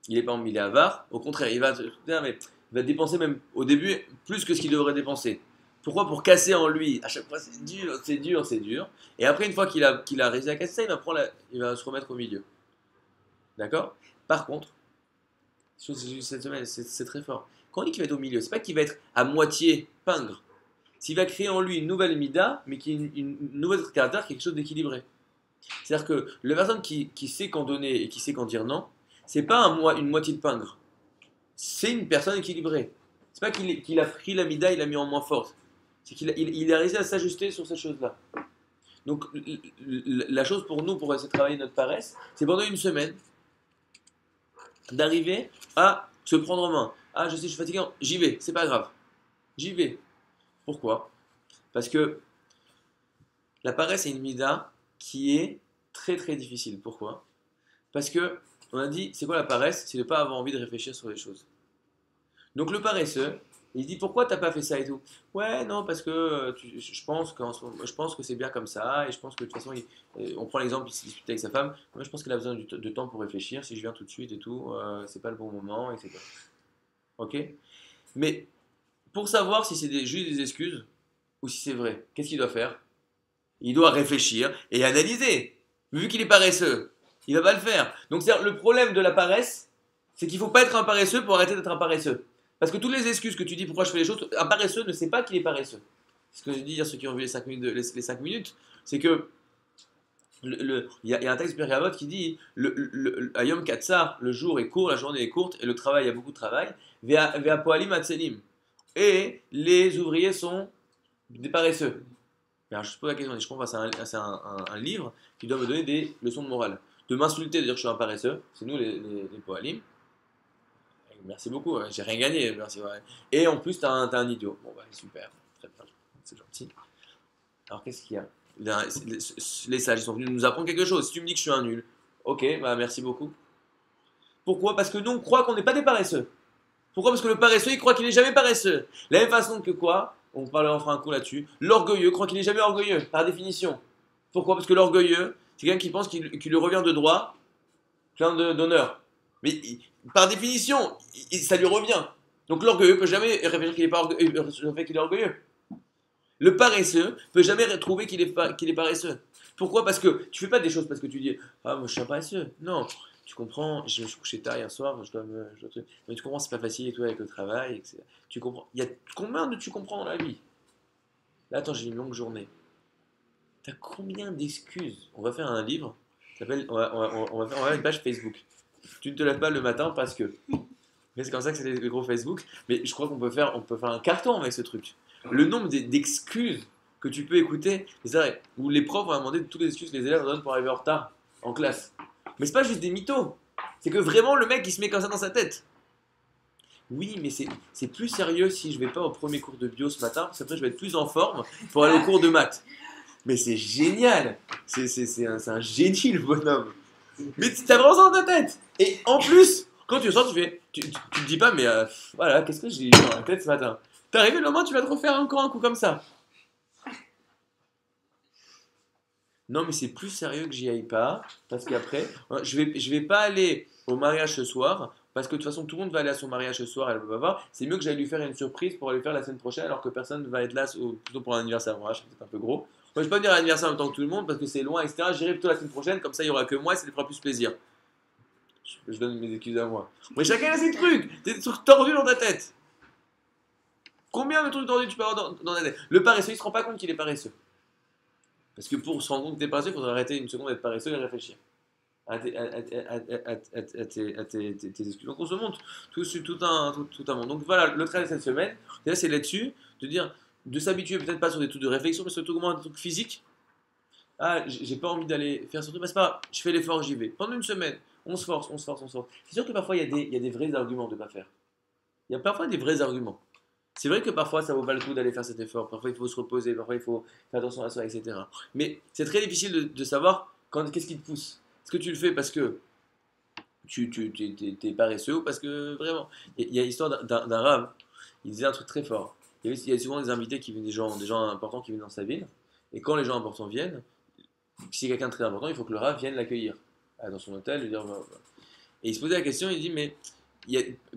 il est avare, au contraire, il va dépenser même au début plus que ce qu'il devrait dépenser. Pourquoi? Pour casser en lui. À chaque fois, c'est dur, c'est dur, c'est dur. Et après, une fois qu'il a réussi à casser ça, il va se remettre au milieu. D'accord? Par contre, cette semaine, c'est très fort. Quand on dit qu'il va être au milieu, c'est pas qu'il va être à moitié pingre. S'il va créer en lui une nouvelle mida, mais qui est une nouvelle caractère, quelque chose d'équilibré. C'est-à-dire que la personne qui sait qu'en donner et qui sait qu'en dire non, c'est pas une moitié de pingre. C'est une personne équilibrée. C'est pas qu'il a pris la mida, il l'a mis en moins forte. C'est qu'il a réussi à s'ajuster sur ces choses-là. Donc la chose pour nous, pour essayer de travailler notre paresse, c'est pendant une semaine d'arriver à se prendre en main. Ah, je sais, je suis fatigué, j'y vais, c'est pas grave. J'y vais. Pourquoi? Parce que la paresse est une mida qui est très très difficile. Pourquoi? Parce que on a dit, c'est quoi la paresse? C'est de ne pas avoir envie de réfléchir sur les choses. Donc le paresseux, il dit pourquoi t'as pas fait ça et tout? Ouais, non, parce que je pense que c'est bien comme ça, et je pense que de toute façon, on prend l'exemple, il s'est disputé avec sa femme, moi je pense qu'elle a besoin de temps pour réfléchir, si je viens tout de suite et tout, c'est pas le bon moment, etc. Ok? Mais pour savoir si c'est juste des excuses ou si c'est vrai, qu'est-ce qu'il doit faire? Il doit réfléchir et analyser. Vu qu'il est paresseux, il va pas le faire. Donc le problème de la paresse, c'est qu'il faut pas être un paresseux pour arrêter d'être un paresseux. Parce que toutes les excuses que tu dis pourquoi je fais les choses, un paresseux ne sait pas qu'il est paresseux. C'est ce que je dis à ceux qui ont vu les 5 minutes, les 5 minutes, c'est que il y a un texte Pirkei qui dit Ayom Katsar, le jour est court, la journée est courte et le travail, il y a beaucoup de travail. Vea Poalim Atselim. Et les ouvriers sont des paresseux. Alors je pose la question, je comprends, c'est un livre qui doit me donner des leçons de morale. De m'insulter, de dire que je suis un paresseux, c'est nous les Poalim. Merci beaucoup, j'ai rien gagné, merci. Ouais. Et en plus, t'as un idiot. Bon, bah super, très bien, c'est gentil. Alors qu'est-ce qu'il y a? Les sages, ils sont venus nous apprendre quelque chose. Si tu me dis que je suis un nul, ok, bah merci beaucoup. Pourquoi? Parce que nous, on croit qu'on n'est pas des paresseux. Pourquoi? Parce que le paresseux, il croit qu'il n'est jamais paresseux. De la même façon que quoi? on fera un cours là-dessus. L'orgueilleux croit qu'il n'est jamais orgueilleux, par définition. Pourquoi? Parce que l'orgueilleux, c'est quelqu'un qui pense qu'il lui revient de droit, plein d'honneur. Mais par définition, ça lui revient. Donc l'orgueilleux peut jamais réfléchir qu'il est pas orgueilleux, sur le fait qu'il est orgueilleux. Le paresseux peut jamais trouver qu'il est paresseux. Pourquoi? Parce que tu fais pas des choses parce que tu dis ah moi je suis un paresseux. Non, tu comprends, je me suis couché tard hier soir, mais tu comprends c'est pas facile et tout avec le travail, etc. Tu comprends. Il y a combien de tu comprends dans la vie? Là attends j'ai une longue journée. T'as combien d'excuses? On va faire un livre, ça s'appelle, on va faire une page Facebook. Tu ne te lèves pas le matin parce que. Mais c'est comme ça que c'est les gros Facebook. Mais je crois qu'on peut faire un carton avec ce truc. Le nombre d'excuses que tu peux écouter, c'est vrai, où les profs vont demander toutes les excuses que les élèves donnent pour arriver en retard en classe. Mais c'est pas juste des mythos. C'est que vraiment le mec il se met comme ça dans sa tête. Oui, mais c'est plus sérieux si je vais pas au premier cours de bio ce matin, parce qu'après je vais être plus en forme pour aller au cours de maths. Mais c'est génial. C'est un génie le bonhomme. Mais t'as vraiment ça dans ta tête. Et en plus, quand tu sors, tu te dis pas, mais voilà, qu'est-ce que j'ai eu dans la tête ce matin? T'es arrivé le lendemain, tu vas te refaire encore un coup comme ça. Non, mais c'est plus sérieux que j'y aille pas, parce qu'après, je vais pas aller au mariage ce soir, parce que de toute façon, tout le monde va aller à son mariage ce soir, elle va pas voir. C'est mieux que j'aille lui faire une surprise pour aller le faire la semaine prochaine, alors que personne ne va être là, plutôt pour l'anniversaire. Moi, c'est peut-être un peu gros. Moi, je vais pas venir à l'anniversaire en même temps que tout le monde, parce que c'est loin, etc. J'irai plutôt la semaine prochaine, comme ça, il y aura que moi, et ça lui fera plus plaisir. Je donne mes excuses à moi. Mais chacun a ses trucs. T'as des trucs tordus dans ta tête. Combien de trucs tordus tu peux avoir dans ta tête? Le paresseux, il se rend pas compte qu'il est paresseux. Parce que pour se rendre compte que t'es paresseux, il faudrait arrêter une seconde d'être paresseux et réfléchir à tes excuses. Donc on se montre tout un monde. Donc voilà, le travail de cette semaine, déjà c'est là-dessus, de dire, de s'habituer peut-être pas sur des trucs de réflexion, mais surtout comment des trucs physiques. Ah, j'ai pas envie d'aller faire ce truc, mais c'est pas grave, je fais l'effort, j'y vais. Pendant une semaine, on se force. C'est sûr que parfois il y a des vrais arguments de ne pas faire. Il y a parfois des vrais arguments. C'est vrai que parfois ça vaut pas le coup d'aller faire cet effort, parfois il faut se reposer, parfois il faut faire attention à ça, etc. Mais c'est très difficile de savoir qu'est-ce qui te pousse. Est-ce que tu le fais parce que t'es paresseux ou parce que vraiment. Il y a l'histoire d'un rave, il disait un truc très fort. Il y a souvent des invités qui viennent, des gens importants qui viennent dans sa ville, et quand les gens importants viennent, si quelqu'un de très important, il faut que le rave vienne l'accueillir dans son hôtel, lui dire. Et il se posait la question, il dit mais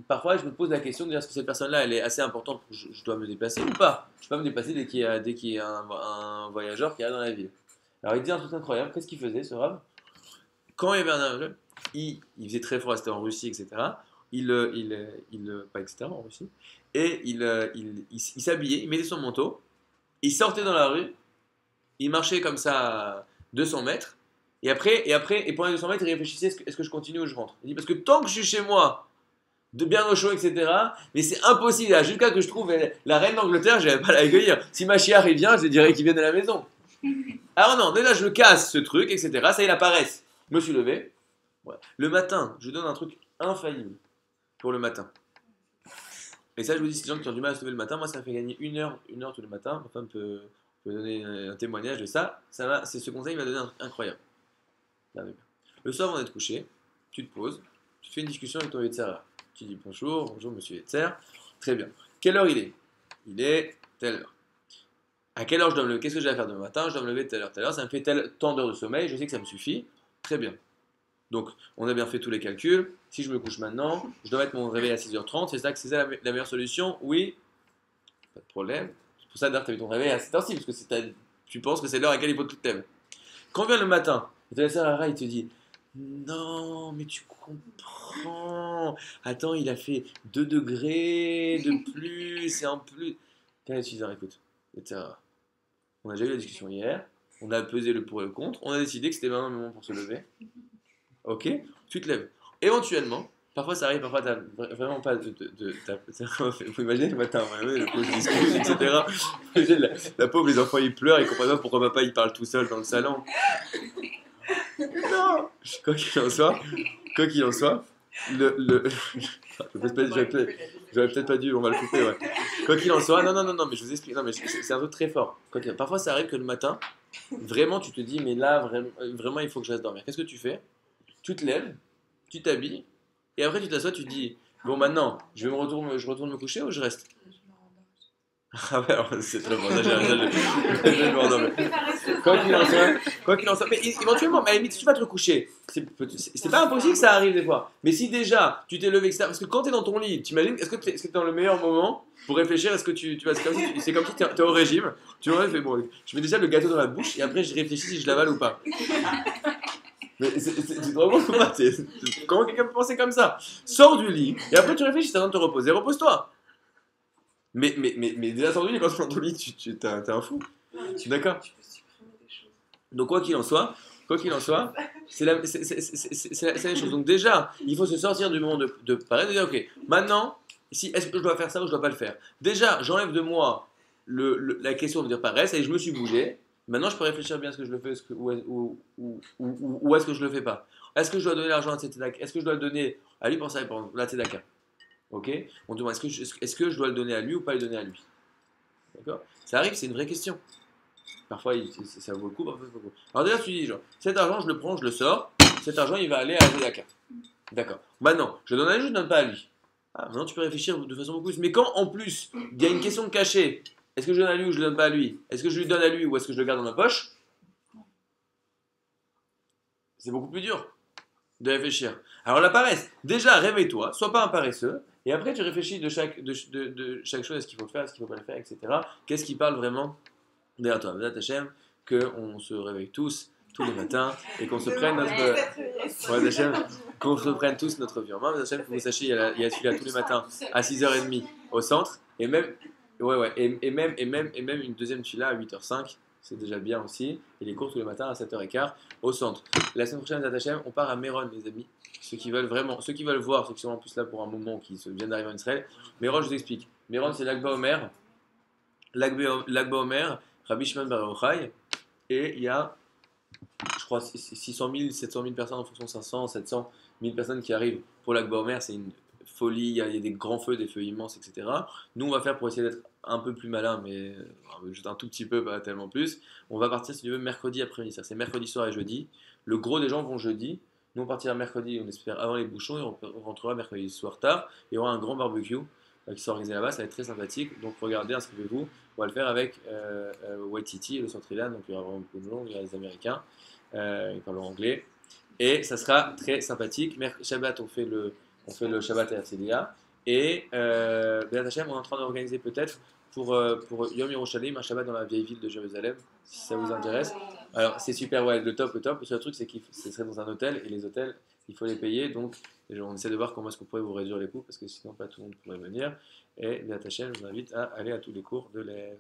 parfois je me pose la question de dire est-ce que cette personne-là elle est assez importante pour que je dois me déplacer ou pas? Je peux pas me déplacer dès qu'il y a un voyageur qui est dans la ville. Alors il dit un truc incroyable, qu'est-ce qu'il faisait ce rave? Quand il y avait un avion, il faisait très froid, c'était en Russie, etc. Pas etc. en Russie. Et il s'habillait, il mettait son manteau, il sortait dans la rue, il marchait comme ça 200 mètres, et pendant les 200 mètres, il réfléchissait est-ce que je continue ou je rentre? Il dit parce que tant que je suis chez moi, de bien au chaud, etc., mais c'est impossible, là, jusqu'à que je trouve la reine d'Angleterre, je vais pas l'accueillir. Si ma chiare vient, je lui dirais qu'il vienne à la maison. Alors non, déjà je casse ce truc, etc. Ça il apparaisse. Je me suis levé. Ouais. Le matin, je donne un truc infaillible pour le matin. Et ça, je vous dis, ces gens qui ont du mal à se lever le matin, moi ça me fait gagner une heure tous les matins. Ma femme peut donner un témoignage de ça. C'est ce conseil, il m'a donné un truc incroyable. Le soir, avant d'être couché, tu te poses, tu fais une discussion avec ton Yetzirah. Tu dis bonjour monsieur Yetzer. Très bien. Quelle heure il est? Il est telle heure. À quelle heure je dois me lever? Qu'est-ce que j'ai à faire demain matin? Je dois me lever telle heure. Ça me fait tant d'heures de sommeil. Je sais que ça me suffit. Très bien. Donc, on a bien fait tous les calculs. Si je me couche maintenant, je dois mettre mon réveil à 6h30. C'est ça la meilleure solution? Oui. Pas de problème. C'est pour ça d'ailleurs que tu as mis ton réveil à cette heure-ci, parce que tu penses que c'est l'heure à laquelle il faut que tu te lèves. Quand vient le matin, et ton Sarah, il te dit non, mais tu comprends. Attends, il a fait 2 degrés de plus et en plus. T'as tu dis, écoute, on a déjà eu la discussion hier, on a pesé le pour et le contre, on a décidé que c'était vraiment le moment pour se lever. Ok, tu te lèves. Éventuellement, parfois ça arrive, parfois t'as vraiment pas faut imaginer le matin, le pauvre discute, etc. La pauvre, les enfants ils pleurent, ils comprennent pas pourquoi papa il parle tout seul dans le salon. Non. Quoi qu'il en soit, j'aurais peut-être pas dû, on va le couper, ouais. Quoi qu'il en soit, non, mais je vous explique, non, mais c'est un truc très fort. Parfois ça arrive que le matin, vraiment tu te dis, mais là, vraiment il faut que je reste dormir. Qu'est-ce que tu fais? Tu te lèves, tu t'habilles, et après tu t'assois, tu te dis, bon maintenant, je retourne me coucher ou je reste? Ah ouais, alors, c'est très bon. Ça, j'ai abandonné. Quoi qu'il en soit, mais éventuellement, mais à la limite, si tu vas te recoucher, c'est pas impossible que ça arrive des fois. Mais si déjà tu t'es levé, etc. Parce que quand tu es dans ton lit, t'imagines, est-ce que tu es dans le meilleur moment pour réfléchir? Est-ce que tu vas, c'est comme si tu es au régime. Tu aurais fait, bon, je mets déjà le gâteau dans la bouche et après je réfléchis si je l'avale ou pas. Mais tu te rends compte ou pas? Comment quelqu'un peut penser comme ça? Sors du lit et après tu réfléchis, t'as besoin de te reposer, repose-toi. Mais déjà sors du lit, quand tu es dans ton lit, t'es un fou. D'accord? Tu peux supprimer des choses. Donc quoi qu'il en soit, c'est la même chose. Donc déjà, il faut se sortir du monde de paresse et dire ok, maintenant, est-ce que je dois faire ça ou je dois pas le faire? Déjà, j'enlève de moi la question de dire paresse et je me suis bougé. Maintenant, je peux réfléchir bien à ce que je le fais ou est-ce que je le fais pas. Est-ce que je dois donner l'argent à Tzedaka? Est-ce que je dois le donner à lui pour ça, par exemple, la Tzedaka? Ok? On demande est-ce que je dois le donner à lui ou pas le donner à lui? D'accord? Ça arrive, c'est une vraie question. Parfois, ça vaut le coup, parfois ça vaut le coup. Alors déjà, tu dis, genre, cet argent, je le prends, je le sors. Cet argent, il va aller à Zedaka. D'accord. Maintenant, je le donne à lui, je ne donne pas à lui. Ah, maintenant, tu peux réfléchir de façon beaucoup plus. Mais quand, en plus, il y a une question cachée, est-ce que je donne à lui ou je ne donne pas à lui? Est-ce que je lui donne à lui ou est-ce que je le garde dans ma poche? C'est beaucoup plus dur de réfléchir. Alors la paresse, déjà, réveille-toi, sois pas un paresseux. Et après, tu réfléchis de chaque chose, est-ce qu'il faut le faire, est-ce qu'il ne faut pas le faire, etc. Qu'est-ce qui parle vraiment derrière toi? Bézat Hachem, qu'on se réveille tous les matins, et qu'on se prenne notre. Ouais, Hachem, qu'on se prenne tous notre vie en main. Bézat Hachem, que vous sachiez, il y a celui-là tous les matins à 6h30 au centre, et même, ouais, et même une deuxième celui-là à 8h05, c'est déjà bien aussi, et les cours tous les matins à 7h15 au centre. La semaine prochaine, Bézat Hachem, on part à Méron, les amis. Ceux qui veulent vraiment, ceux qui veulent voir, ceux qui sont en plus là pour un moment, qui viennent d'arriver en Israël. Méron, je vous explique. Méron, c'est l'Akba Omer. L'Akba Omer, Rabbi Shimon Bar Yochai, et il y a, je crois, 600 000, 700 000 personnes, en fonction 500, 700 000 personnes qui arrivent pour l'Akba Omer, c'est une folie, il y a des grands feux, des feux immenses, etc. Nous, on va faire pour essayer d'être un peu plus malin, mais juste un tout petit peu, pas tellement plus. On va partir, si tu veux, mercredi après-midi, c'est mercredi soir et jeudi. Le gros des gens vont jeudi. Nous, on partira mercredi, on espère, avant les bouchons, et on rentrera mercredi soir tard. Il y aura un grand barbecue qui sera organisé là-bas, ça va être très sympathique. Donc regardez, inscrivez-vous. On va le faire avec Waititi, le Centre-Ilan, donc il y aura vraiment beaucoup de gens, il y a les Américains, ils parlent anglais. Et ça sera très sympathique. Shabbat, on fait le Shabbat à Herzliya. Et Béat Hachem, on est en train d'organiser peut-être pour Yom Yerushalayim, un Shabbat dans la vieille ville de Jérusalem, si ça vous intéresse. Alors c'est super, ouais, le top. Le seul truc, c'est que ce serait dans un hôtel, et les hôtels, il faut les payer. Donc on essaie de voir comment est-ce qu'on pourrait vous réduire les coûts, parce que sinon pas tout le monde pourrait venir. Et Béat Hachem, je vous invite à aller à tous les cours de l'Ève.